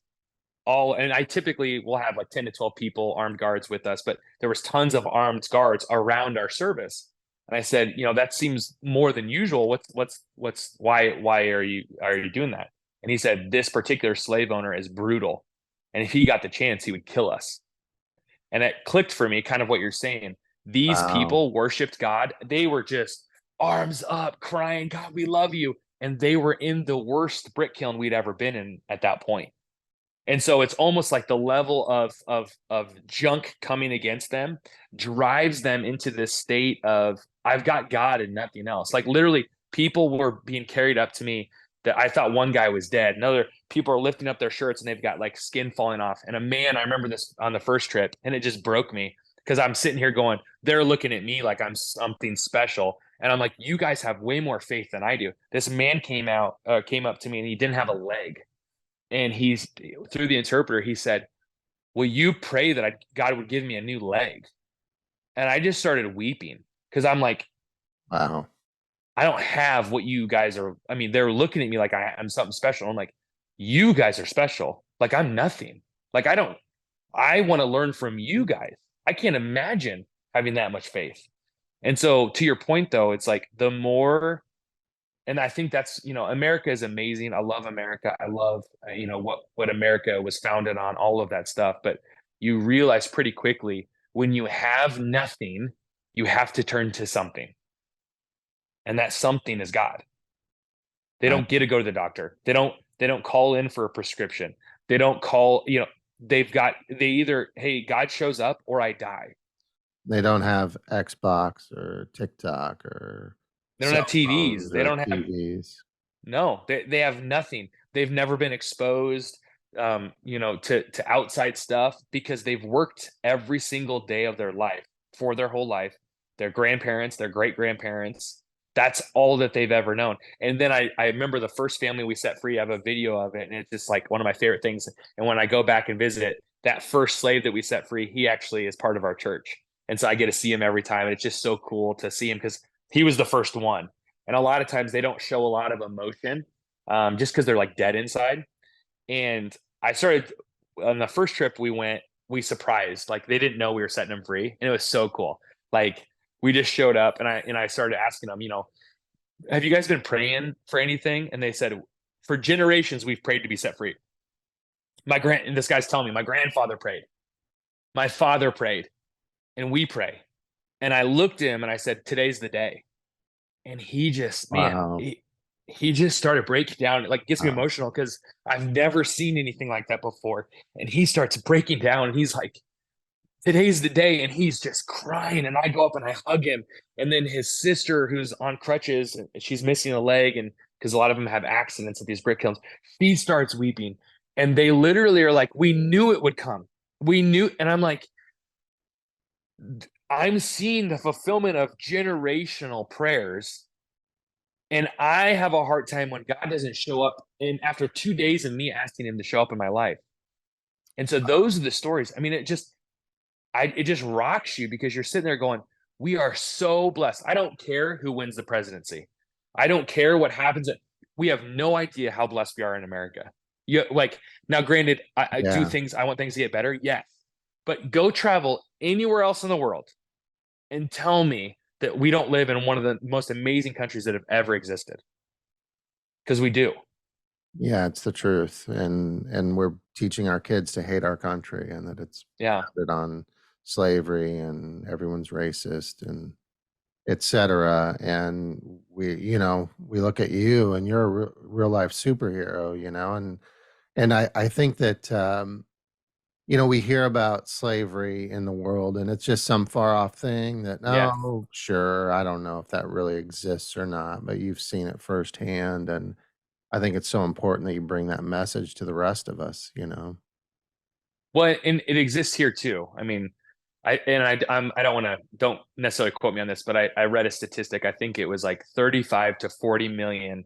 and I typically will have like 10 to 12 people, armed guards with us, but there was tons of armed guards around our service. And I said, that seems more than usual. Why are you doing that? And he said, this particular slave owner is brutal. And if he got the chance, he would kill us. And it clicked for me, kind of what you're saying. These Wow. people worshiped God. They were just arms up, crying, God, we love you. And they were in the worst brick kiln we'd ever been in at that point. And so it's almost like the level of junk coming against them drives them into this state of I've got God and nothing else. Like literally, people were being carried up to me that I thought one guy was dead. Another people are lifting up their shirts, and they've got like skin falling off. And a man, I remember this on the first trip, and it just broke me because I'm sitting here going, they're looking at me like I'm something special. And I'm like, you guys have way more faith than I do. This man came up to me, and he didn't have a leg, and he's through the interpreter, he said, will you pray that God would give me a new leg? And I just started weeping because I'm like, Wow. I don't have what you guys are. I mean, they're looking at me like I'm something special. I'm like, you guys are special. Like I'm nothing. Like I want to learn from you guys. I can't imagine having that much faith. And so to your point though, it's like the more, and I think that's, America is amazing. I love America. I love, what America was founded on, all of that stuff. But you realize pretty quickly when you have nothing, you have to turn to something. And that something is God. They Right. don't get to go to the doctor. They don't call in for a prescription. They don't call, they either, hey, God shows up or I die. They don't have Xbox or TikTok or They don't have cell TVs. phones They or don't have TVs. No, they have nothing. They've never been exposed, to outside stuff because they've worked every single day of their life for their whole life. Their grandparents, their great grandparents, that's all that they've ever known. And then I remember the first family we set free. I have a video of it, and it's just like one of my favorite things. And when I go back and visit it, that first slave that we set free, he actually is part of our church. And so I get to see him every time. And it's just so cool to see him because he was the first one. And a lot of times they don't show a lot of emotion, just because they're like dead inside. And I started on the first trip we went. we surprised. Like they didn't know we were setting them free, and it was so cool. Like we just showed up, and I started asking them, have you guys been praying for anything? And they said, for generations we've prayed to be set free. And this guy's telling me my grandfather prayed, my father prayed, and we pray. And I looked at him and I said, today's the day. And he just, man, Wow. he just started breaking down. It like gets me Wow. emotional because I've never seen anything like that before. And he starts breaking down and he's like, today's the day. And he's just crying. And I go up and I hug him. And then his sister, who's on crutches, she's missing a leg, and because a lot of them have accidents at these brick kilns, she starts weeping. And they literally are like, we knew it would come. We knew. And I'm like, I'm seeing the fulfillment of generational prayers. And I have a hard time when God doesn't show up. And after 2 days of me asking him to show up in my life. And so those are the stories. I mean, it just rocks you because you're sitting there going, we are so blessed. I don't care who wins the presidency. I don't care what happens. We have no idea how blessed we are in America. Now, granted, I do Yeah. things, I want things to get better. Yes. But go travel anywhere else in the world and tell me that we don't live in one of the most amazing countries that have ever existed. Because we do. Yeah, it's the truth. And we're teaching our kids to hate our country and that it's Yeah. founded on slavery and everyone's racist and et cetera. And we look at you and you're a real life superhero, and I think that we hear about slavery in the world and it's just some far off thing that, Yeah. oh, sure, I don't know if that really exists or not, but you've seen it firsthand. And I think it's so important that you bring that message to the rest of us. Well, and it exists here too. I mean, I don't necessarily quote me on this, but I read a statistic. I think it was like 35 to 40 million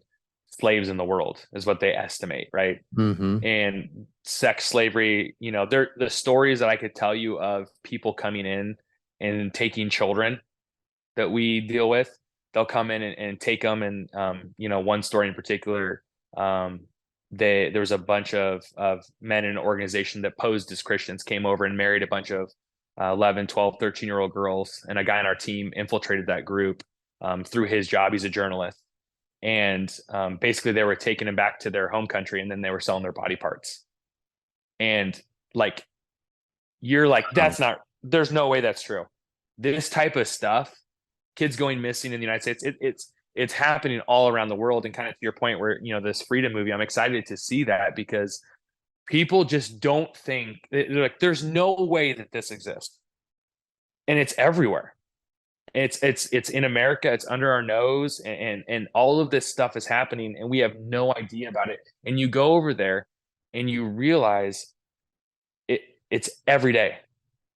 slaves in the world is what they estimate, right? Mhm. And sex slavery, they're the stories that I could tell you of people coming in and taking children that we deal with. They'll come in and take them. And, one story in particular, um, there was a bunch of men in an organization that posed as Christians, came over and married a bunch of 11, 12, 13-year-old girls. And a guy on our team infiltrated that group through his job. He's a journalist. And basically, they were taking them back to their home country, and then they were selling their body parts. And like, you're like, Wow. there's no way that's true. This type of stuff, kids going missing in the United States, it's happening all around the world. And kind of to your point where, this freedom movie, I'm excited to see that because people just don't think, they're like, there's no way that this exists. And it's everywhere. It's in America, it's under our nose, and all of this stuff is happening and we have no idea about it. And you go over there and you realize it's every day.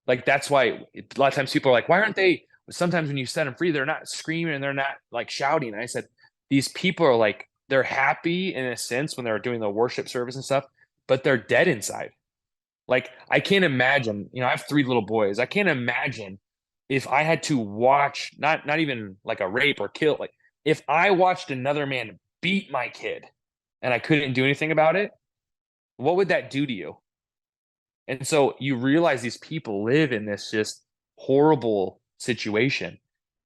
Like that's why a lot of times people are like, why aren't they? Sometimes when you set them free, they're not screaming and they're not like shouting. And I said, these people are like, they're happy in a sense when they're doing the worship service and stuff, but they're dead inside. Like I can't imagine, I have 3 little boys. I can't imagine if I had to watch, not even like a rape or kill, like if I watched another man beat my kid and I couldn't do anything about it, what would that do to you? And so you realize these people live in this just horrible situation.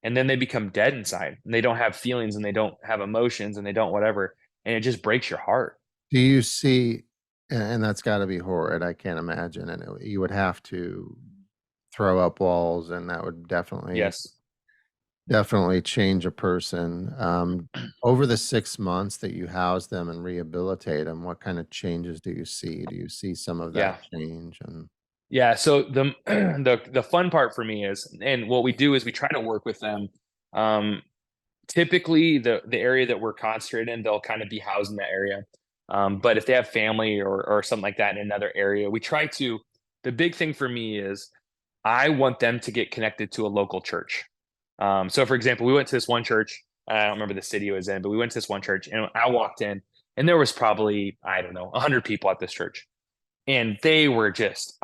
And then they become dead inside and they don't have feelings and they don't have emotions and they don't whatever. And it just breaks your heart. Do you see and that's gotta be horrid, I can't imagine, and you would have to throw up walls, and that would Yes. definitely change a person. Over the 6 months that you house them and rehabilitate them, what kinda changes do you see? Do you see some of that Yeah. change? And Yeah. So the fun part for me is, and what we do is we try to work with them. Um, Typically the area that we're concentrated in, they'll kind of be housed in that area. But if they have family or something like that in another area, we try to. The big thing for me is I want them to get connected to a local church. So, for example, we went to this one church. I don't remember the city it was in, but we went to this one church, and I walked in, and there was probably, I don't know, 100 people at this church, and they were just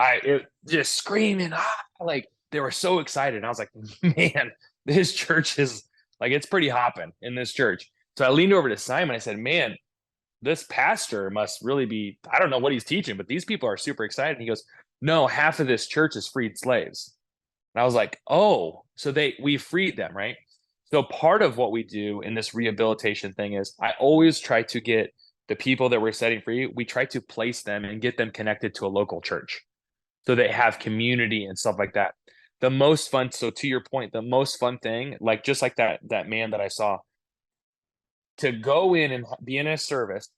screaming, like they were so excited. And I was like, man, this church is like, it's pretty hopping in this church. So I leaned over to Simon. I said, man, this pastor must really be, I don't know what he's teaching, but these people are super excited. And he goes, no, half of this church is freed slaves. And I was like, oh, so we freed them, right? So part of what we do in this rehabilitation thing is I always try to get the people that we're setting free, we try to place them and get them connected to a local church so they have community and stuff like that. The most fun, so to your point, the most fun thing, like just like that man that I saw, to go in and be in a service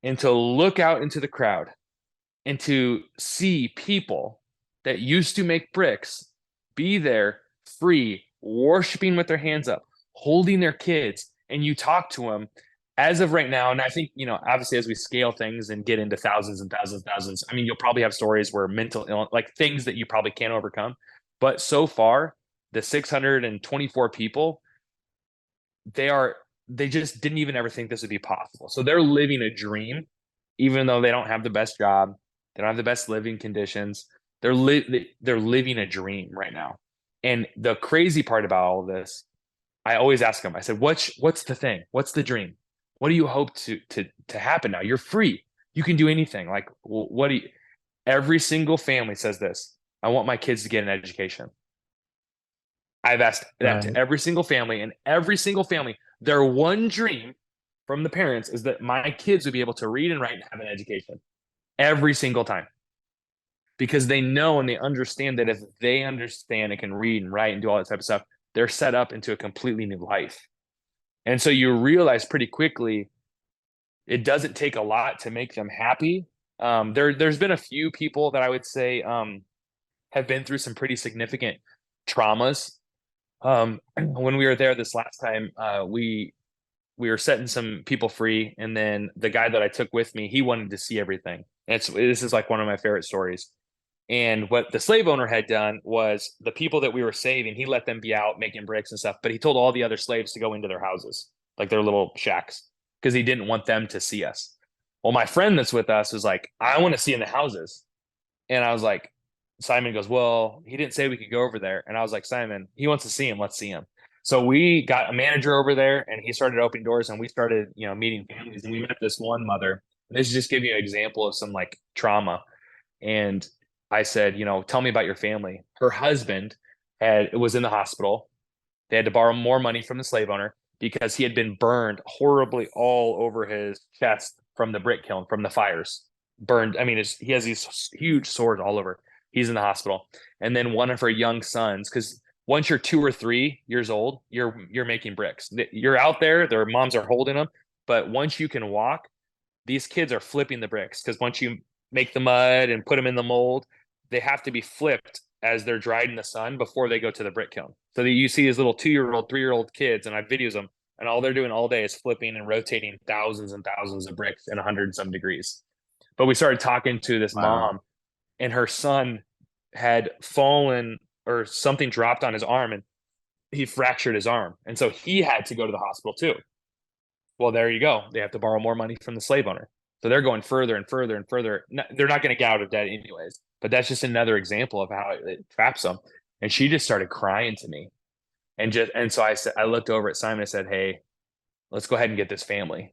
and to look out into the crowd and to see people that used to make bricks be there free, worshiping with their hands up, holding their kids, and you talk to them as of right now. And I think, obviously as we scale things and get into thousands and thousands and thousands, I mean, you'll probably have stories where mental illness, like things that you probably can't overcome. But so far, the 624 people, they just didn't even ever think this would be possible. So they're living a dream, even though they don't have the best job, they don't have the best living conditions. They're living a dream right now. And the crazy part about all of this, I always ask them. I said, "What's the thing? What's the dream? What do you hope to happen now? You're free. You can do anything. Like, what do you?" Every single family says this. I want my kids to get an education. I've asked that to Right. every single family, and every single family, their one dream from the parents is that my kids would be able to read and write and have an education every single time because they know and they understand that if they understand and can read and write and do all that type of stuff, they're set up into a completely new life. And so you realize pretty quickly it doesn't take a lot to make them happy. There's been a few people that I would say have been through some pretty significant traumas. When we were there this last time, we were setting some people free, and then the guy that I took with me, he wanted to see everything. This is like one of my favorite stories. And what the slave owner had done was the people that we were saving, he let them be out making bricks and stuff, but he told all the other slaves to go into their houses, like their little shacks, because he didn't want them to see us. Well, my friend that's with us was like, I want to see in the houses. And I was like, Simon goes, well, he didn't say we could go over there. And I was like, Simon, he wants to see him. Let's see him. So we got a manager over there and he started opening doors and we started, meeting families. And we met this one mother. This is just give you an example of some like trauma. And I said, tell me about your family. Her husband was in the hospital. They had to borrow more money from the slave owner because he had been burned horribly all over his chest from the brick kiln, from the fires. Burned. I mean, he has these huge sores all over. He's in the hospital. And then one of her young sons, because once you're 2 or 3 years old, you're making bricks. You're out there, their moms are holding them. But once you can walk, these kids are flipping the bricks because once you make the mud and put them in the mold, they have to be flipped as they're dried in the sun before they go to the brick kiln. So that you see these little 2-year-old, 3-year-old kids, and I videos them, and all they're doing all day is flipping and rotating thousands and thousands of bricks in 100 and some degrees. But we started talking to this Wow. mom, and her son had fallen or something dropped on his arm, and he fractured his arm, and so he had to go to the hospital too. Well, there you go. They have to borrow more money from the slave owner. So they're going further and further and further. They're not going to get out of debt anyways. But that's just another example of how it traps them. And she just started crying to me. And so I looked over at Simon and I said, hey, let's go ahead and get this family.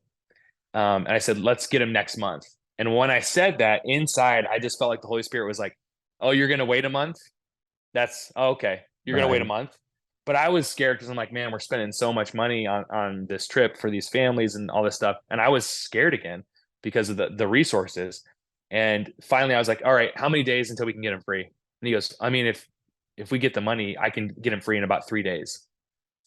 And I said, let's get him next month. And when I said that inside, I just felt like the Holy Spirit was like, oh, you're going to wait a month? Okay. You're going to wait a Right. month. But I was scared because I'm like, man, we're spending so much money on this trip for these families and all this stuff. And I was scared again because of the resources. And finally, I was like, all right, how many days until we can get him free? And he goes, I mean, if we get the money, I can get him free in about 3 days.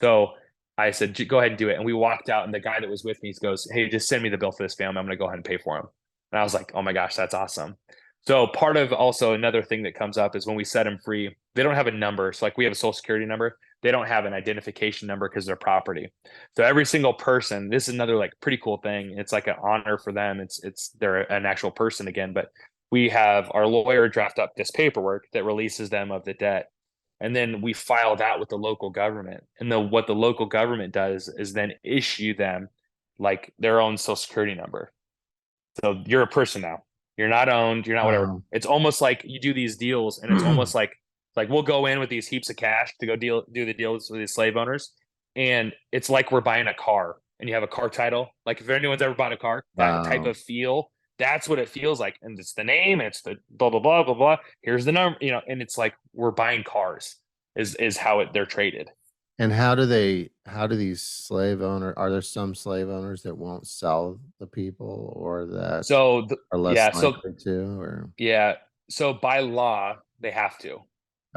So I said, go ahead and do it. And we walked out, and the guy that was with me goes, hey, just send me the bill for this family. I'm going to go ahead and pay for him. And I was like, oh my gosh, that's awesome. So part of also another thing that comes up is when we set them free, they don't have a number. So like we have a social security number. They don't have an identification number because they're property. So every single person, this is another like pretty cool thing. It's like an honor for them. They're an actual person again, but we have our lawyer draft up this paperwork that releases them of the debt. And then we file that with the local government. And what the local government does is then issue them like their own social security number. So you're a person now. You're not owned. You're not whatever. Wow. It's almost like you do these deals, and it's almost like we'll go in with these heaps of cash to go do the deals with these slave owners, and it's like we're buying a car, and you have a car title. Like if anyone's ever bought a car, that type Wow. of feel That's what it feels like. And it's the name, and it's the blah, blah, blah, blah, blah. Here's the number, and it's like we're buying cars is how they're traded. And how do these are there some slave owners that won't sell the people or that So are less yeah, likely to, or yeah. So by law, they have to.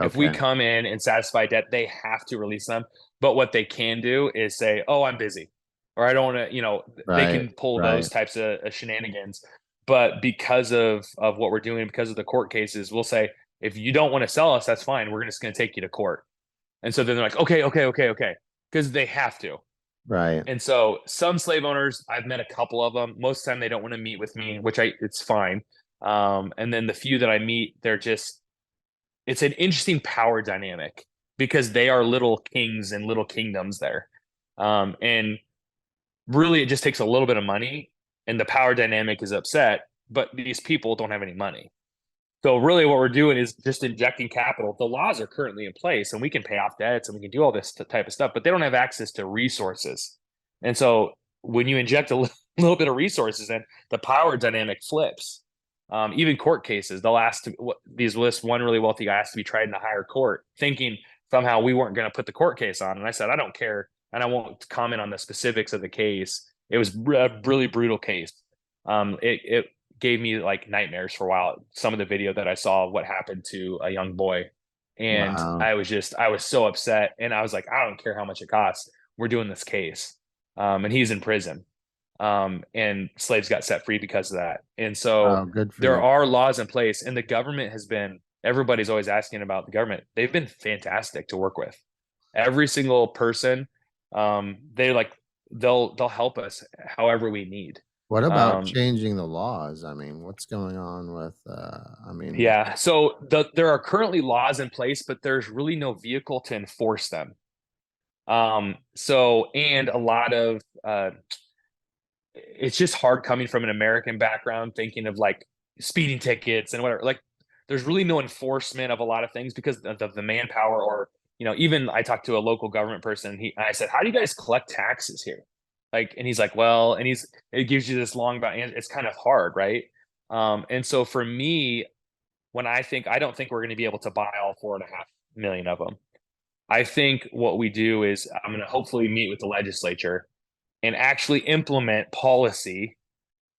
If we okay. come in and satisfy debt, they have to release them. But what they can do is say, "Oh, I'm busy," or "I don't want to." They Right, can pull those right, types of shenanigans. But because of what we're doing, because of the court cases, we'll say, "If you don't want to sell us, that's fine. We're just going to take you to court." And so then they're like, "Okay, okay, okay, okay," because they have to. right. And so some slave owners, I've met a couple of them. Most of the time, they don't want to meet with me, which it's fine. And then the few that I meet, it's an interesting power dynamic because they are little kings and little kingdoms there. And really, it just takes a little bit of money, and the power dynamic is upset, but these people don't have any money. So really, what we're doing is just injecting capital. The laws are currently in place, and we can pay off debts and we can do all this type of stuff, but they don't have access to resources. And so when you inject a little bit of resources in, the power dynamic flips. Even court cases, they'll ask these lists. One really wealthy guy asked to be tried in a higher court, thinking somehow we weren't going to put the court case on. And I said, I don't care, and I won't comment on the specifics of the case. It was a really brutal case. It gave me like nightmares for a while. Some of the video that I saw of what happened to a young boy. And Wow. I was so upset. And I was like, I don't care how much it costs. We're doing this case. And he's in prison. And slaves got set free because of that. And so Oh, good for there you. are laws in place, and the government everybody's always asking about the government. They've been fantastic to work with. Every single person, they'll help us however we need. What about Um, changing the laws? I mean, what's going on with Yeah. So there are currently laws in place, but there's really no vehicle to enforce them. And a lot of it's just hard coming from an American background, thinking of like speeding tickets and whatever. Like, there's really no enforcement of a lot of things because of the manpower, or even I talked to a local government person. I said, "How do you guys collect taxes here?" Like, and he's like, "Well," and it gives you this long about, it's kind of hard, right? And so for me, I don't think we're going to be able to buy all 4.5 million of them. I think what we do is I'm going to hopefully meet with the legislature and actually implement policy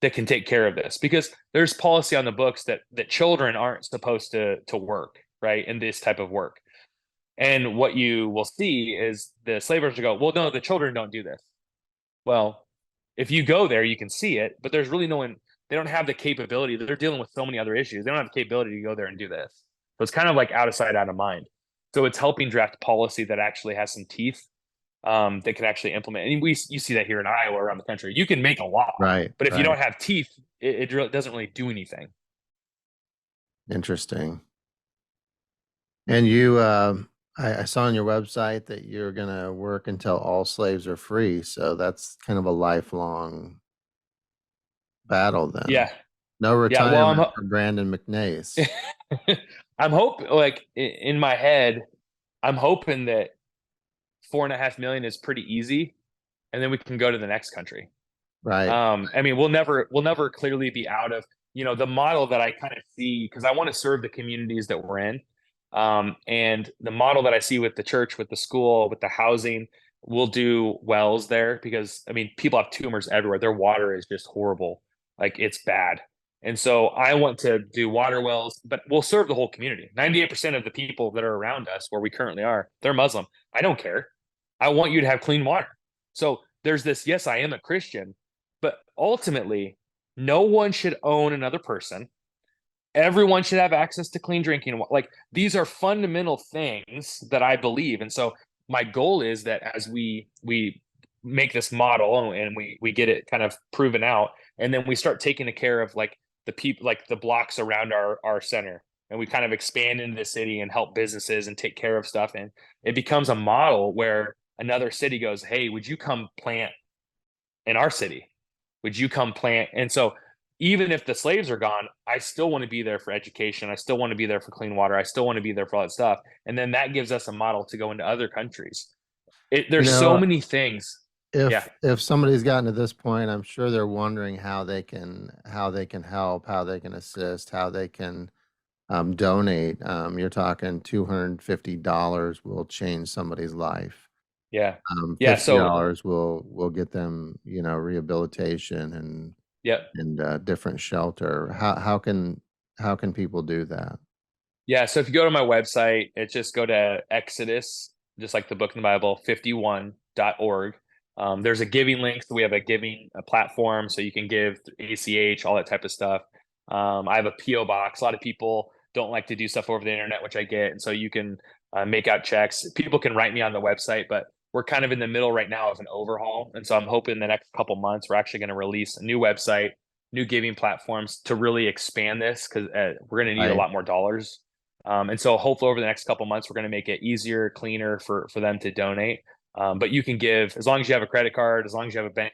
that can take care of this, because there's policy on the books that children aren't supposed to work, right, in this type of work. And what you will see is the slave owners will go, well, no, the children don't do this. Well, if you go there, you can see it, but there's really no one. They don't have the capability. They're dealing with so many other issues. They don't have the capability to go there and do this. So it's kind of like out of sight, out of mind. So it's helping draft policy that actually has some teeth, that can actually implement. And you see that here in Iowa, around the country. You can make a law, right, but if you right. don't have teeth, it really doesn't really do anything. Interesting. And I saw on your website that you're gonna work until all slaves are free. So that's kind of a lifelong battle then. Yeah, No yeah. Well, retirement for Brandon McNase. I'm hoping, like in my head, I'm hoping that 4.5 million is pretty easy, and then we can go to the next country. Right. I mean, we'll never clearly be out of, the model that I kind of see, because I want to serve the communities that we're in. And the model that I see with the church, with the school, with the housing, we'll do wells there, because I mean, people have tumors everywhere. Their water is just horrible. Like, it's bad. And so I want to do water wells, but we'll serve the whole community. 98% of the people that are around us where we currently are, they're Muslim. I don't care. I want you to have clean water. So there's this, yes, I am a Christian, but ultimately, no one should own another person. Everyone should have access to clean drinking water. Like, these are fundamental things that I believe. And so my goal is that as we make this model and we get it kind of proven out, and then we start taking care of like the people, like the blocks around our center, and we kind of expand into the city and help businesses and take care of stuff, and it becomes a model where another city goes, hey, would you come plant in our city? Would you come plant? And so even if the slaves are gone, I still want to be there for education. I still want to be there for clean water. I still want to be there for all that stuff. And then that gives us a model to go into other countries. You There's so know, many things. Yeah. If somebody's gotten to this point, I'm sure they're wondering how they can help, how they can assist, how they can donate. You're talking $250 will change somebody's life. Yeah. Yeah. So, $50 will get them, rehabilitation yeah. and different shelter. How can people do that? Yeah. So if you go to my website, it's just go to Exodus, just like the book in the Bible, 51.org. There's a giving link. So we have a platform so you can give ACH, all that type of stuff. I have a PO box. A lot of people don't like to do stuff over the internet, which I get. And so you can make out checks. People can write me on the website, but we're kind of in the middle right now of an overhaul. And so I'm hoping the next couple months, we're actually going to release a new website, new giving platforms to really expand this because we're going to need a Right. lot more dollars. And so hopefully over the next couple months, we're going to make it easier, cleaner for them to donate. But you can give as long as you have a credit card, as long as you have a bank,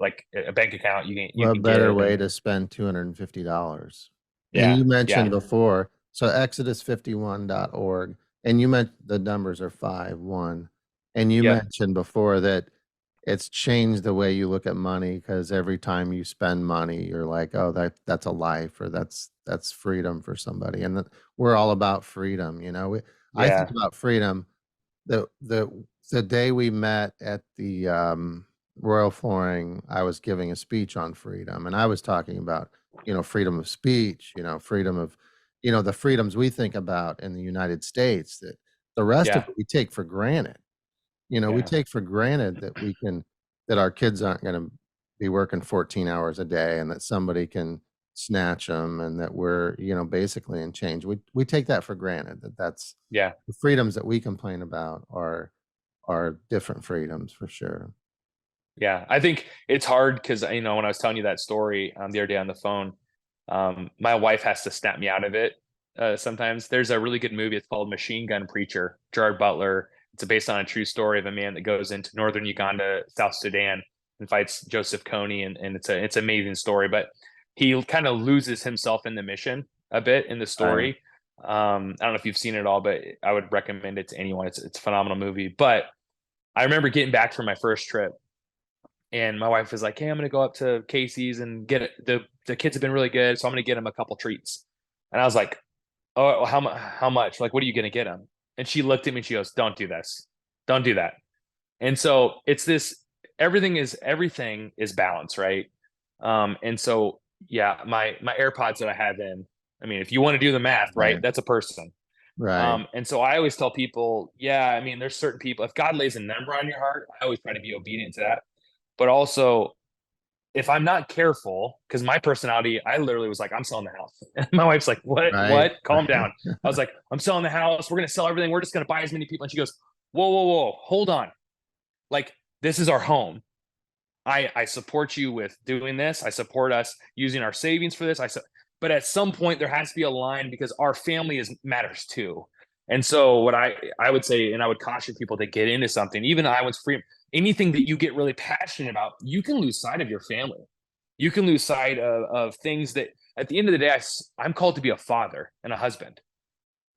like a bank account, you What can better give. way And to spend $250? And yeah, you mentioned yeah, before, so exodus51.org, and you meant the numbers are 5 1, and you yep, mentioned before that it's changed the way you look at money because every time you spend money, you're like, oh, that's a life, or that's freedom for somebody, and we're all about freedom. I think yeah, about freedom the day we met at the Royal Flooring. I was giving a speech on freedom, and I was talking about freedom of speech, freedom of the freedoms we think about in the United States, that the rest of yeah, it we take for granted. We yeah, take for granted that our kids aren't going to be working 14 hours a day, and that somebody can snatch them, and that we're basically in change. We take that for granted, that's yeah. the freedoms that we complain about are different freedoms for sure. Yeah, I think it's hard because when I was telling you that story the other day on the phone, my wife has to snap me out of it. Sometimes there's a really good movie. It's called Machine Gun Preacher. Gerard Butler. It's based on a true story of a man that goes into northern Uganda, South Sudan, and fights Joseph Kony, and it's an amazing story. But he kind of loses himself in the mission a bit in the Right. story. I don't know if you've seen it all, but I would recommend it to anyone. It's a phenomenal movie. But I remember getting back from my first trip and my wife was like, "Hey, I'm gonna go up to Casey's and get it. The kids have been really good, so I'm gonna get them a couple treats." And I was like, "Oh, how much? Like, what are you gonna get them?" And she looked at me and she goes, "Don't do this. Don't do that." And so it's this. Everything is balance, right? And so yeah, my AirPods that I have in. I mean, if you want to do the math, right, Right. that's a person. Right. And so I always tell people, yeah, I mean, there's certain people. If God lays a number on your heart, I always try to be obedient to that. But also, if I'm not careful, because my personality, I literally was like, I'm selling the house. And my wife's like, what? Right. What? Calm down. I was like, I'm selling the house. We're going to sell everything. We're just going to buy as many people. And she goes, whoa, whoa, whoa, hold on. Like, this is our home. I support you with doing this. I support us using our savings for this. But at some point there has to be a line because our family is matters too. And so what I would say, and I would caution people to get into something, even I was free, anything that you get really passionate about, you can lose sight of your family. You can lose sight of things that at the end of the day, I'm called to be a father and a husband.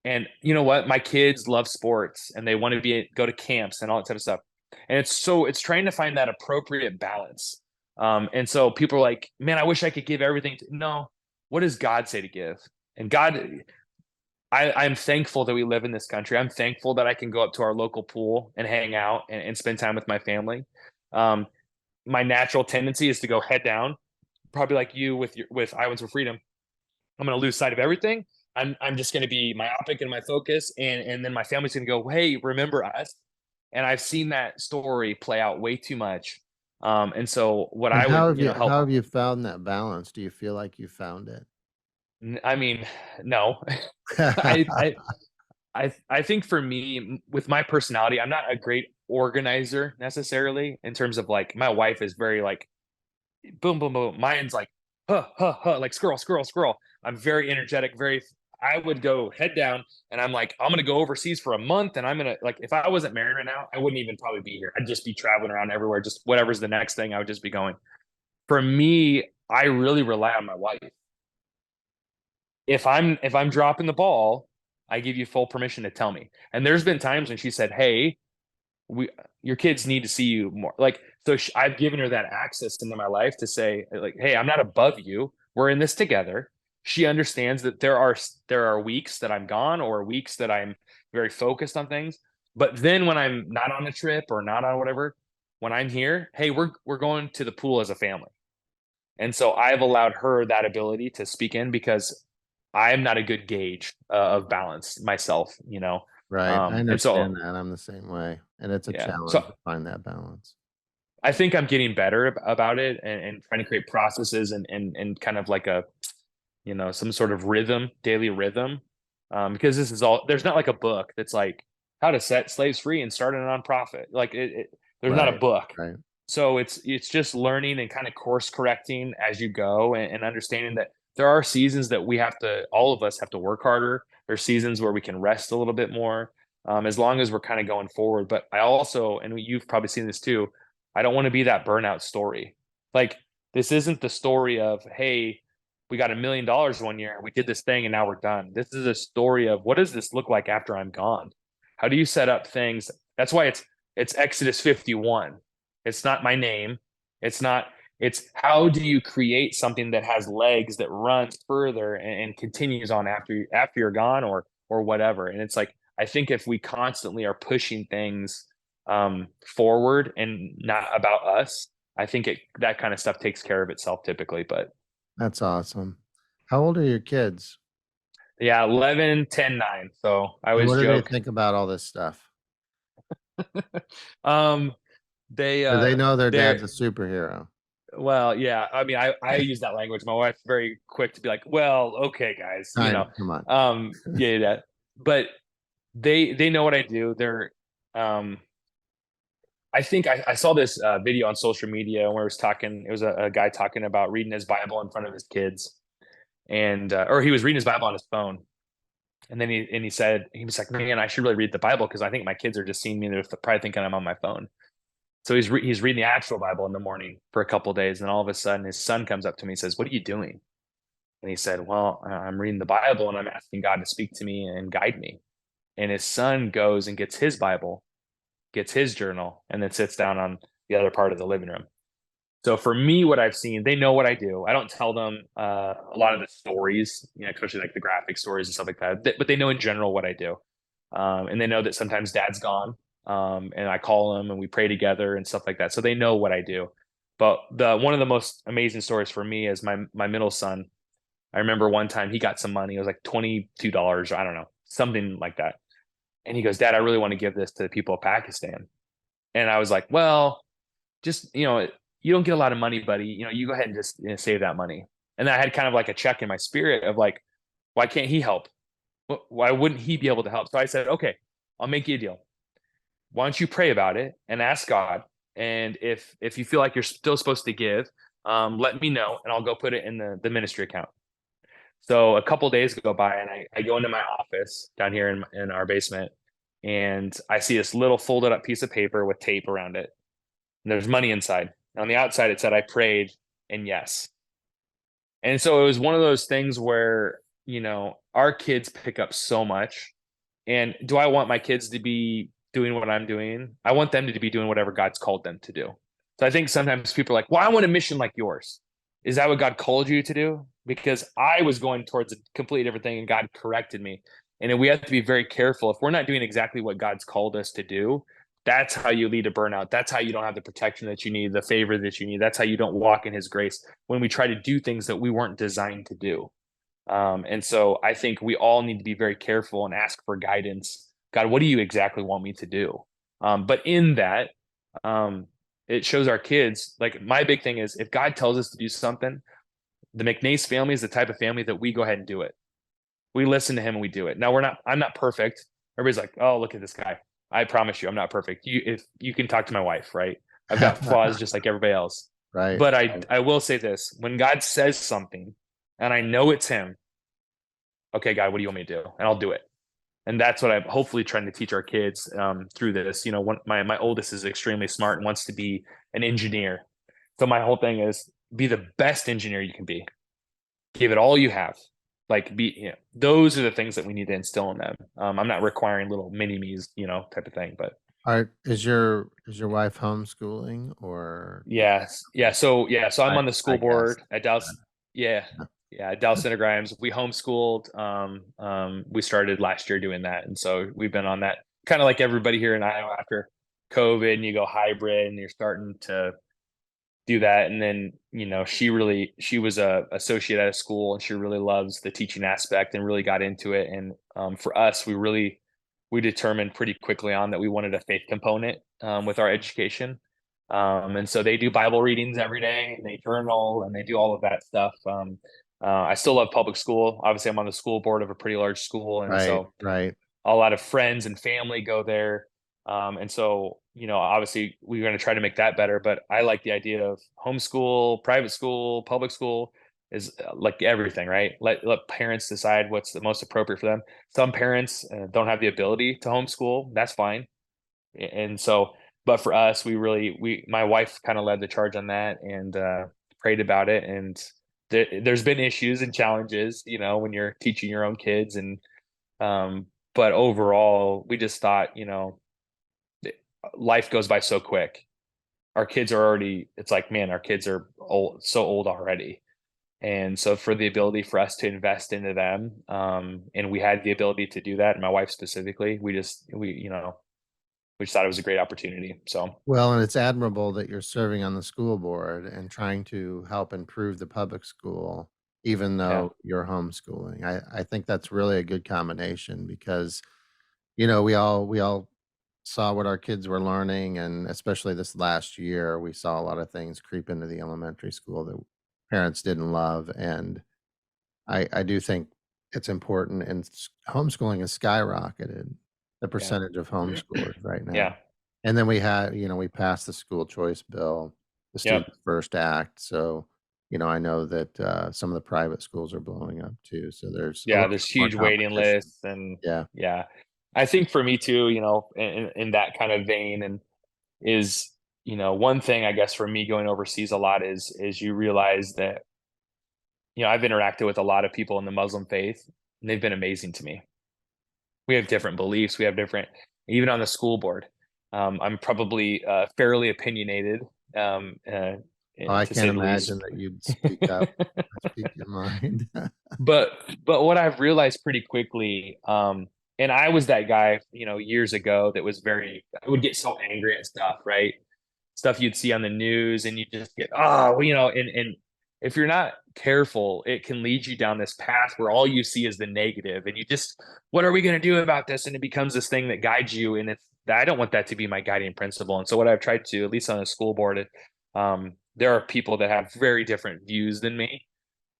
And you know what? My kids love sports and they want to go to camps and all that type of stuff. And it's trying to find that appropriate balance. And so people are like, man, I wish I could give everything. No, what does God say to give? And I'm thankful that we live in this country. I'm thankful that I can go up to our local pool and hang out and spend time with my family. Um, my natural tendency is to go head down, probably like you with Iowans for Freedom. I'm going to lose sight of everything. I'm just going to be myopic in my focus, and then my family's going to go, hey, remember us. And I've seen that story play out way too much. And so what And I would help. how have you found that balance? Do you feel like you found it? I mean, no, I I think for me with my personality, I'm not a great organizer necessarily in terms of like my wife is very like boom, boom, boom. Mine's like, huh, huh, huh, like scroll, scroll, scroll. I'm very energetic, very. I would go head down, and I'm like, I'm gonna go overseas for a month, and I'm gonna like, if I wasn't married right now, I wouldn't even probably be here. I'd just be traveling around everywhere, just whatever's the next thing. I would just be going. For me, I really rely on my wife. If I'm dropping the ball, I give you full permission to tell me. And there's been times when she said, "Hey, we your kids need to see you more. Like, so I've given her that access into my life to say, like, hey, I'm not above you. We're in this together. She understands that there are weeks that I'm gone or weeks that I'm very focused on things. But then when I'm not on a trip or not on whatever, when I'm here, hey, we're going to the pool as a family. And so I've allowed her that ability to speak in because I'm not a good gauge of balance myself, you know. Right. I And understand so that. I'm the same way. And it's a yeah, challenge so to find that balance. I think I'm getting better about it and trying to create processes and kind of like a, you know, some sort of rhythm, daily rhythm. Because this is all, there's not like a book that's like how to set slaves free and start a nonprofit. Like there's not a Right. book. Right. So it's just learning and kind of course correcting as you go and understanding that there are seasons that all of us have to work harder. There's seasons where we can rest a little bit more, as long as we're kind of going forward. But I also, and you've probably seen this too, I don't want to be that burnout story. Like, this isn't the story of, hey, we got $1 million one year, we did this thing and now we're done. This is a story of, what does this look like after I'm gone? How do you set up things? That's why it's Exodus 51. It's not my name. It's not, it's how do you create something that has legs that runs further and continues on after you're gone or whatever. And it's like, I think if we constantly are pushing things forward and not about us, I think that kind of stuff takes care of itself typically. But That's awesome. How old are your kids? yeah, 11, 10, 9. So I And always what do they joke. think about all this stuff? um, they Do they know their they're dad's a superhero? well, yeah. I mean, I use that language. My wife's very quick to be like, well, okay, guys, you know, Come on. yeah, yeah. But they know what I do. Um, I think I saw this video on social media where it was a guy talking about reading his Bible in front of his kids, and or he was reading his Bible on his phone, and then he was like, man, I should really read the Bible because I think my kids are just seeing me. They're probably thinking I'm on my phone. So he's reading the actual Bible in the morning for a couple of days, and all of a sudden his son comes up to me and says, "What are you doing?" And he said, "Well, I'm reading the Bible and I'm asking God to speak to me and guide me." And his son goes and gets his Bible, gets his journal, and then sits down on the other part of the living room. So for me, what I've seen, they know what I do. I don't tell them a lot of the stories, you know, especially like the graphic stories and stuff like that. But they know in general what I do, and they know that sometimes Dad's gone, and I call him and we pray together and stuff like that. So they know what I do. But the one of the most amazing stories for me is my middle son. I remember one time he got some money. It was like $22, I don't know, something like that. And he goes, "Dad, I really want to give this to the people of Pakistan." And I was like, "Well, just, you know, you don't get a lot of money, buddy. You know, you go ahead and just, you know, save that money." And I had kind of like a check in my spirit of like, why can't he help? Why wouldn't he be able to help? So I said, okay, I'll make you a deal. Why don't you pray about it and ask God? And if you feel like you're still supposed to give, let me know and I'll go put it in the ministry account. So a couple days go by and I go into my office down here in our basement and I see this little folded up piece of paper with tape around it. And there's money inside. On the outside, it said, "I prayed and yes." And so it was one of those things where, you know, our kids pick up so much. And do I want my kids to be doing what I'm doing? I want them to be doing whatever God's called them to do. So I think sometimes people are like, well, I want a mission like yours. Is that what God called you to do? Because I was going towards a completely different thing and God corrected me. And we have to be very careful. If we're not doing exactly what God's called us to do, that's how you lead to burnout. That's how you don't have the protection that you need, the favor that you need. That's how you don't walk in his grace when we try to do things that we weren't designed to do. And so I think we all need to be very careful and ask for guidance. God, what do you exactly want me to do? But in that, it shows our kids, like my big thing is if God tells us to do something, the McNace family is the type of family that we go ahead and do it. We listen to him and we do it. Now I'm not perfect. Everybody's like, oh, look at this guy. I promise you, I'm not perfect. If you can talk to my wife, right? I've got flaws just like everybody else. Right. But I will say this: when God says something, and I know it's Him, okay, God, what do you want me to do? And I'll do it. And that's what I'm hopefully trying to teach our kids through this. You know, my oldest is extremely smart and wants to be an engineer. So my whole thing is be the best engineer you can be. Give it all you have. Like you know, those are the things that we need to instill in them. I'm not requiring little mini me's, you know, type of thing, but Is your wife homeschooling or Yes. So I'm on the I school guess. board at Dallas. Yeah. Yeah. At Dallas Center Grimes. We homeschooled. We started last year doing that. And so we've been on that kind of like everybody here in Iowa after COVID, and you go hybrid and you're starting to do that. And then, she was a associate at a school, and she really loves the teaching aspect and really got into it. And for us, we determined pretty quickly on that we wanted a faith component with our education. And so they do Bible readings every day, and they journal, and they do all of that stuff. I still love public school. Obviously, I'm on the school board of a pretty large school, and Right, so right. a lot of friends and family go there. And so, obviously we're going to try to make that better. But I like the idea of homeschool, private school, public school is like everything, right? Let parents decide what's the most appropriate for them. Some parents don't have the ability to homeschool. That's fine. And so, but for us, my wife kind of led the charge on that, and prayed about it. And there's been issues and challenges, when you're teaching your own kids. And um, but overall, we just thought, life goes by so quick. Our kids are already, it's like, man, our kids are old, so old already. And so for the ability for us to invest into them, and we had the ability to do that, and my wife specifically, we just thought it was a great opportunity. So Well, and it's admirable that you're serving on the school board and trying to help improve the public school, even yeah, though you're homeschooling. I think that's really a good combination because, we all saw what our kids were learning, and especially this last year, we saw a lot of things creep into the elementary school that parents didn't love, and I do think it's important, and homeschooling has skyrocketed, the yeah, percentage of homeschoolers right now. yeah, And then we passed the school choice bill, the yep. Student First Act. So, I know that some of the private schools are blowing up too. So there's a Yeah, little there's bit more huge waiting competition. lists. And Yeah. yeah, I think for me too, in that kind of vein, and is, one thing I guess for me going overseas a lot is you realize that, I've interacted with a lot of people in the Muslim faith, and they've been amazing to me. We have different beliefs. We have different, even on the school board. I'm probably fairly opinionated, Oh, I to say can't the least. imagine that you'd speak up, speak your mind. but but what I've realized pretty quickly, and I was that guy, years ago, that was I would get so angry at stuff, right? Stuff you'd see on the news, and you just get, oh, well, and if you're not careful, it can lead you down this path where all you see is the negative, and you just, what are we going to do about this? And it becomes this thing that guides you, and I don't want that to be my guiding principle. And so what I've tried to, at least on a school board, there are people that have very different views than me,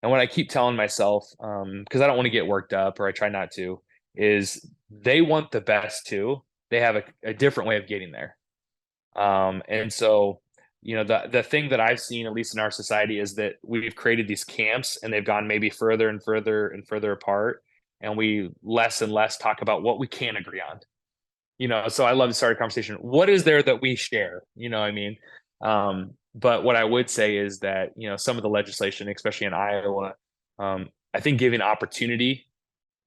and what I keep telling myself, because I don't want to get worked up, or I try not to, is they want the best too. They have a different way of getting there. And so, the thing that I've seen, at least in our society, is that we've created these camps, and they've gone maybe further and further and further apart. And we less and less talk about what we can agree on. So I love to start a conversation. What is there that we share? You know what I mean? But what I would say is that, some of the legislation, especially in Iowa, I think giving opportunity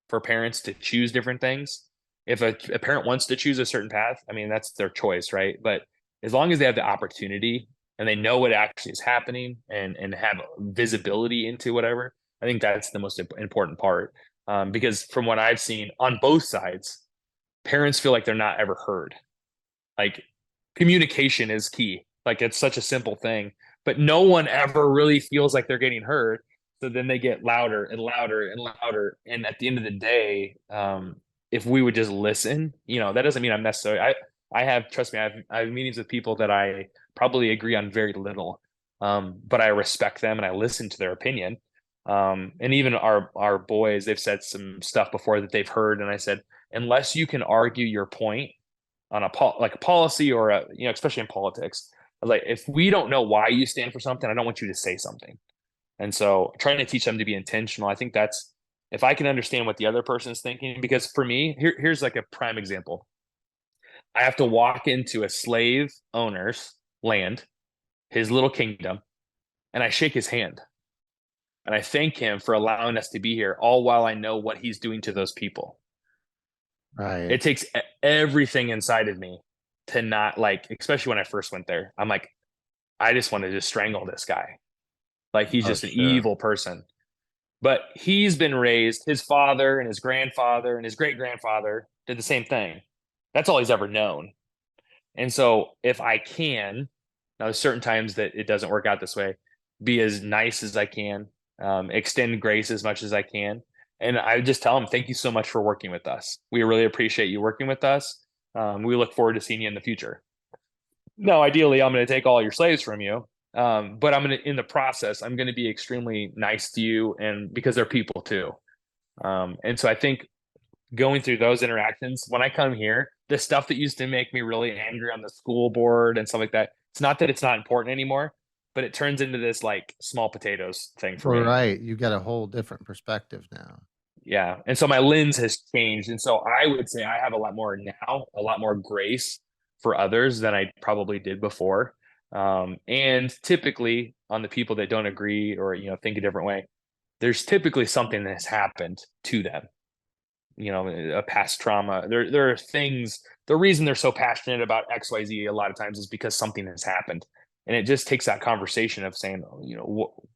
for parents to choose different things. If a parent wants to choose a certain path, I mean, that's their choice, right? But as long as they have the opportunity, and they know what actually is happening, and have visibility into whatever, I think that's the most important part. Because from what I've seen on both sides, parents feel like they're not ever heard. Like, communication is key. Like, it's such a simple thing, but no one ever really feels like they're getting heard. So then they get louder and louder and louder. And at the end of the day, if we would just listen, that doesn't mean I'm necessarily. I have, trust me, I have meetings with people that I probably agree on very little, but I respect them and I listen to their opinion. And even our boys, they've said some stuff before that they've heard, and I said, unless you can argue your point on like a policy, or especially in politics, I was like, if we don't know why you stand for something, I don't want you to say something. And so trying to teach them to be intentional, I think that's, if I can understand what the other person is thinking. Because for me, here's like a prime example. I have to walk into a slave owner's land, his little kingdom, and I shake his hand, and I thank him for allowing us to be here, all while I know what he's doing to those people. Right. It takes everything inside of me to not like, especially when I first went there, I'm like, I just want to just strangle this guy. Like he's Oh, just an sure. evil person. But he's been raised, his father and his grandfather and his great grandfather did the same thing. That's all he's ever known. And so if I can, now there's certain times that it doesn't work out this way, be as nice as I can, extend grace as much as I can. And I just tell them, thank you so much for working with us. We really appreciate you working with us. We look forward to seeing you in the future. No, ideally, I'm going to take all your slaves from you. But I'm going to, in the process, I'm going to be extremely nice to you, and because they're people too. And so I think going through those interactions, when I come here, the stuff that used to make me really angry on the school board and stuff like that, it's not that it's not important anymore, but it turns into this like small potatoes thing for Well, me. right. You got a whole different perspective now. Yeah. And so my lens has changed. And so I would say I have a lot more now, a lot more grace for others than I probably did before. And typically on the people that don't agree or, think a different way, there's typically something that has happened to them, a past trauma. There are things, the reason they're so passionate about XYZ a lot of times is because something has happened. And it just takes that conversation of saying,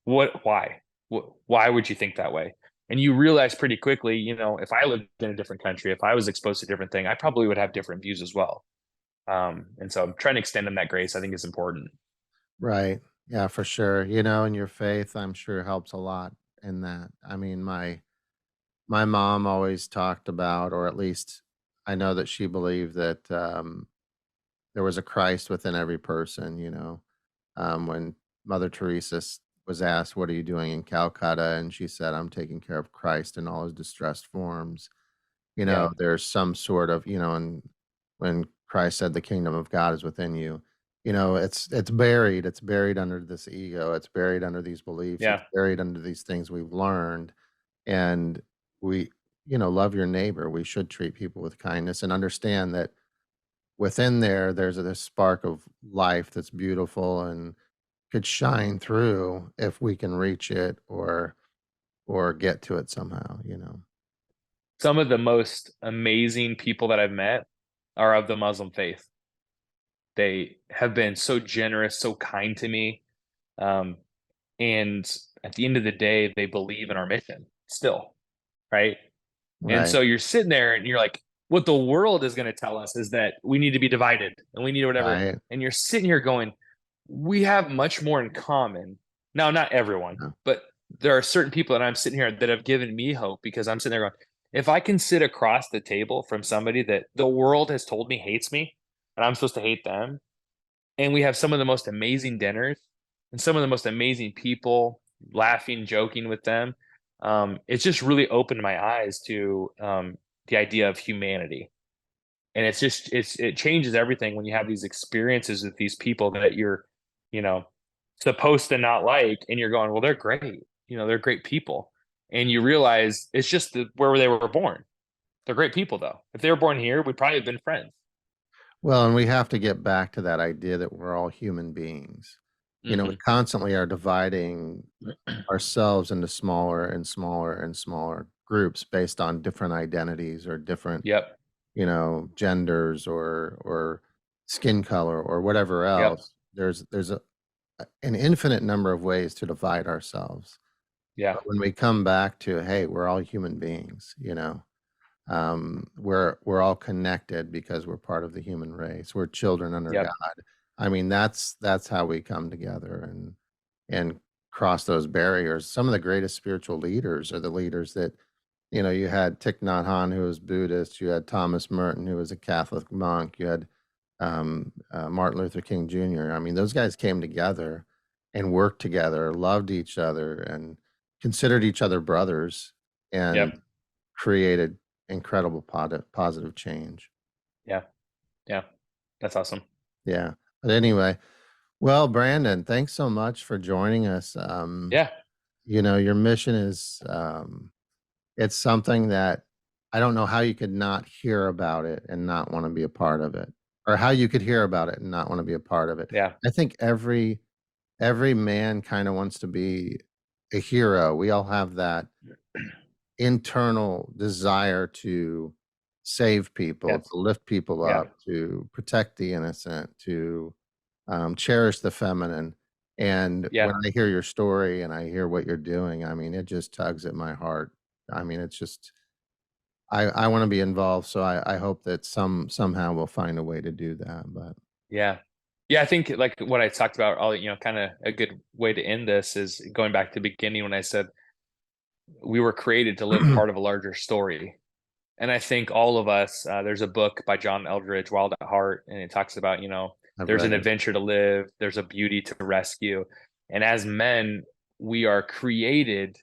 why? Why would you think that way? And you realize pretty quickly, if I lived in a different country, if I was exposed to a different thing, I probably would have different views as well. And so trying to extend them that grace, I think is important. Right. Yeah, for sure. And your faith, I'm sure, helps a lot in that. I mean, my mom always talked about, or at least I know that she believed that there was a Christ within every person. When Mother Teresa was asked, "What are you doing in Calcutta?" and she said, "I'm taking care of Christ in all his distressed forms." Yeah. There's some sort of, and when Christ said the kingdom of God is within you, it's buried under this ego, it's buried under these beliefs, it's Yeah. buried under these things we've learned. And we, love your neighbor. We should treat people with kindness and understand that within there's this spark of life that's beautiful and could shine through if we can reach it or get to it somehow. Some of the most amazing people that I've met are of the Muslim faith. They have been so generous, so kind to me. Um, and at the end of the day, they believe in our mission still, right? And Right, so you're sitting there and you're like, what the world is going to tell us is that we need to be divided and we need whatever. right. And you're sitting here going, we have much more in common. Now, not everyone, Yeah. but there are certain people that I'm sitting here that have given me hope because I'm sitting there going, if I can sit across the table from somebody that the world has told me hates me and I'm supposed to hate them, and we have some of the most amazing dinners and some of the most amazing people laughing, joking with them. It's just really opened my eyes to the idea of humanity, and it changes everything when you have these experiences with these people that you're, you know, supposed to not like, and you're going, well, they're great, they're great people, and you realize it's just where they were born. They're great people, though. If they were born here, we'd probably have been friends. Well, and we have to get back to that idea that we're all human beings. We Hmm. constantly are dividing ourselves into smaller and smaller and smaller groups based on different identities or different, Yep. genders or skin color or whatever Yep. else. There's an infinite number of ways to divide ourselves. Yeah. But when we come back to, hey, we're all human beings, we're all connected because we're part of the human race. We're children under God. Yep. I mean, that's how we come together and cross those barriers. Some of the greatest spiritual leaders are the leaders that, you had Thich Nhat Hanh, who was Buddhist. You had Thomas Merton, who was a Catholic monk. You had Martin Luther King Jr. I mean, those guys came together and worked together, loved each other, and considered each other brothers, and Yep. created incredible positive change. Yeah. Yeah. That's awesome. Yeah. But anyway, well, Brandon, thanks so much for joining us. Yeah. Your mission is it's something that I don't know how you could not hear about it and not want to be a part of it, or how you could hear about it and not want to be a part of it. Yeah. I think every man kind of wants to be a hero. We all have that internal desire to save people, Yes. to lift people Yeah. up, to protect the innocent, to cherish the feminine. And when Yeah. I hear your story and I hear what you're doing, I mean, it just tugs at my heart. I mean, it's just I want to be involved, so I hope that somehow we'll find a way to do that. But Yeah. Yeah, I think like what I talked about, all kind of a good way to end this is going back to the beginning when I said we were created to live part of a larger story. And I think all of us, there's a book by John Eldridge, Wild at Heart, and it talks about, I've there's read an it. adventure to live, there's a beauty to rescue. And as men, we are created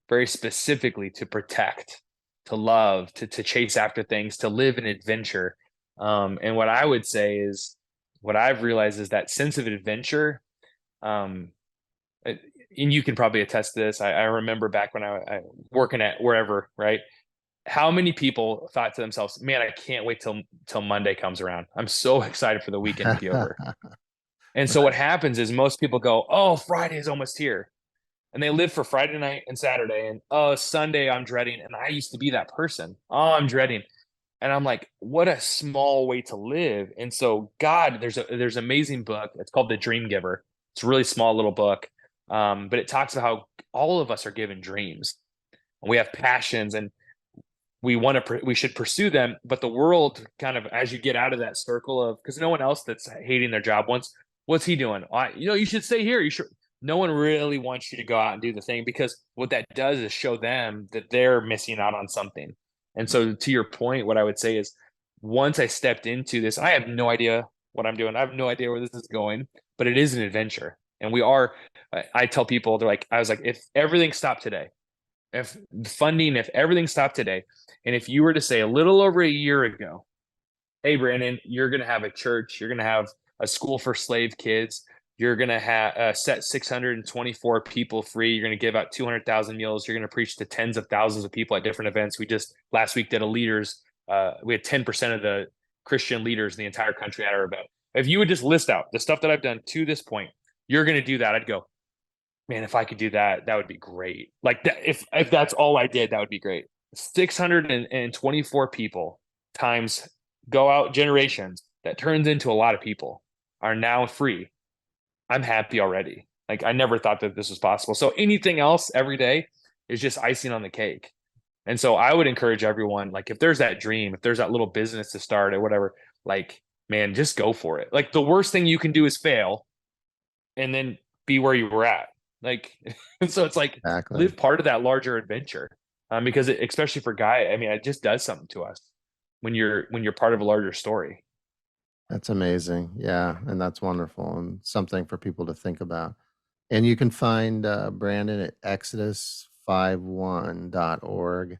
very specifically to protect, to love, to chase after things, to live an adventure. And what I would say is, what I've realized is that sense of adventure. Um, and you can probably attest to this. I remember back when I working at wherever, right? How many people thought to themselves, "Man, I can't wait till Monday comes around. I'm so excited for the weekend to be over." And so what happens is most people go, "Oh, Friday is almost here." And they live for Friday night and Saturday and oh, Sunday I'm dreading. And I used to be that person. Oh, I'm dreading. And I'm like, what a small way to live. And so God, there's an amazing book. It's called The Dream Giver. It's a really small little book. But it talks about how all of us are given dreams. And we have passions and we should pursue them, but the world kind of, as you get out of that circle of, because no one else that's hating their job what's he doing? You should stay here. You should. No one really wants you to go out and do the thing, because what that does is show them that they're missing out on something. And so to your point, what I would say is, once I stepped into this, I have no idea what I'm doing. I have no idea where this is going, but it is an adventure. And I tell people, I was like, if everything stopped today, if everything stopped today, and if you were to say a little over a year ago, hey, Brandon, you're going to have a church, you're going to have a school for slave kids, you're going to have set 624 people free, you're going to give out 200,000 meals, you're going to preach to tens of thousands of people at different events. We just last week did we had 10% of the Christian leaders in the entire country at our event. If you would just list out the stuff that I've done to this point, you're going to do that, I'd go, man, if I could do that, that would be great. Like that, if that's all I did, that would be great. 624 people times go out generations, that turns into a lot of people are now free. I'm happy already. Like I never thought that this was possible. So anything else every day is just icing on the cake. And so I would encourage everyone, like if there's that dream, if there's that little business to start or whatever, like, man, just go for it. Like the worst thing you can do is fail and then be where you were at. Like, so it's like Exactly. live part of that larger adventure, because especially for guy, I mean, it just does something to us when you're part of a larger story. That's amazing. Yeah, and that's wonderful and something for people to think about. And you can find Brandon at exodus51.org.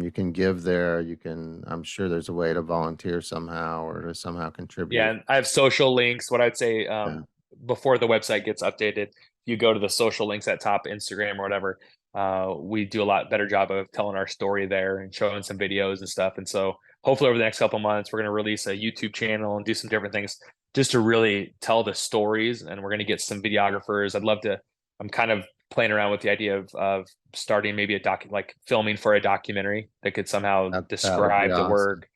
You can give there. You can, I'm sure there's a way to volunteer somehow or to somehow Yeah, contribute. and I have social links. What I'd say, Yeah, before the website gets updated, you go to the social links at top, Instagram or whatever. We do a lot better job of telling our story there and showing some videos and stuff. And so hopefully over the next couple of months, we're going to release a YouTube channel and do some different things just to really tell the stories. And we're going to get some videographers. I'm kind of playing around with the idea of starting maybe like filming for a documentary that could somehow that would be describe the awesome. work.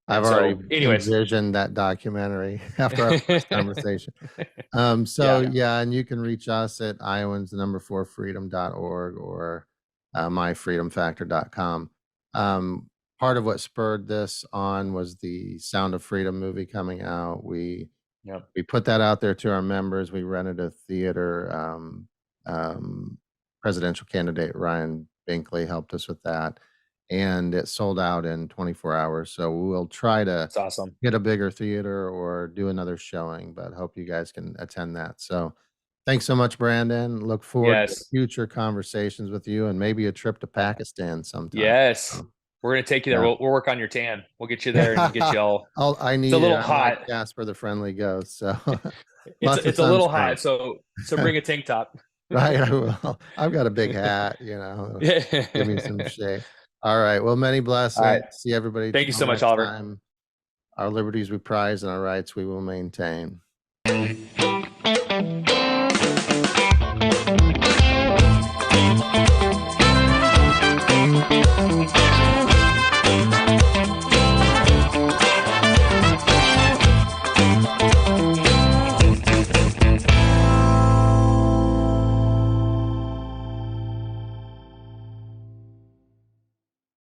I've And already so, anyways, envisioned that documentary after our first conversation. So yeah, yeah, and you can reach us at Iowans, the number 4 freedom.org or myfreedomfactor.com. Part of what spurred this on was the Sound of Freedom movie coming out. yeah, We put that out there to our members. We rented a theater. Um, presidential candidate Ryan Binkley helped us with that, and it sold out in 24 hours. So we'll try to it's awesome. get a bigger theater or do another showing, but hope you guys can attend that. So thanks so much, Brandon. Look forward to Yes. future conversations with you and maybe a trip to Pakistan sometime. Yes. So, We're gonna take you there. yeah. We'll work on your tan. We'll get you there and get you all. I It's a need it. little I'm like hot. Casper the Friendly Ghost. So It's lots of it's a little hot, sunscreen. so bring a tank top. Right, I will. I've got a big hat, give me some Yeah. shade. All right. Well, many All right. blessings. See everybody Thank you till so much, next Oliver. time. Our liberties we prize and our rights we will maintain.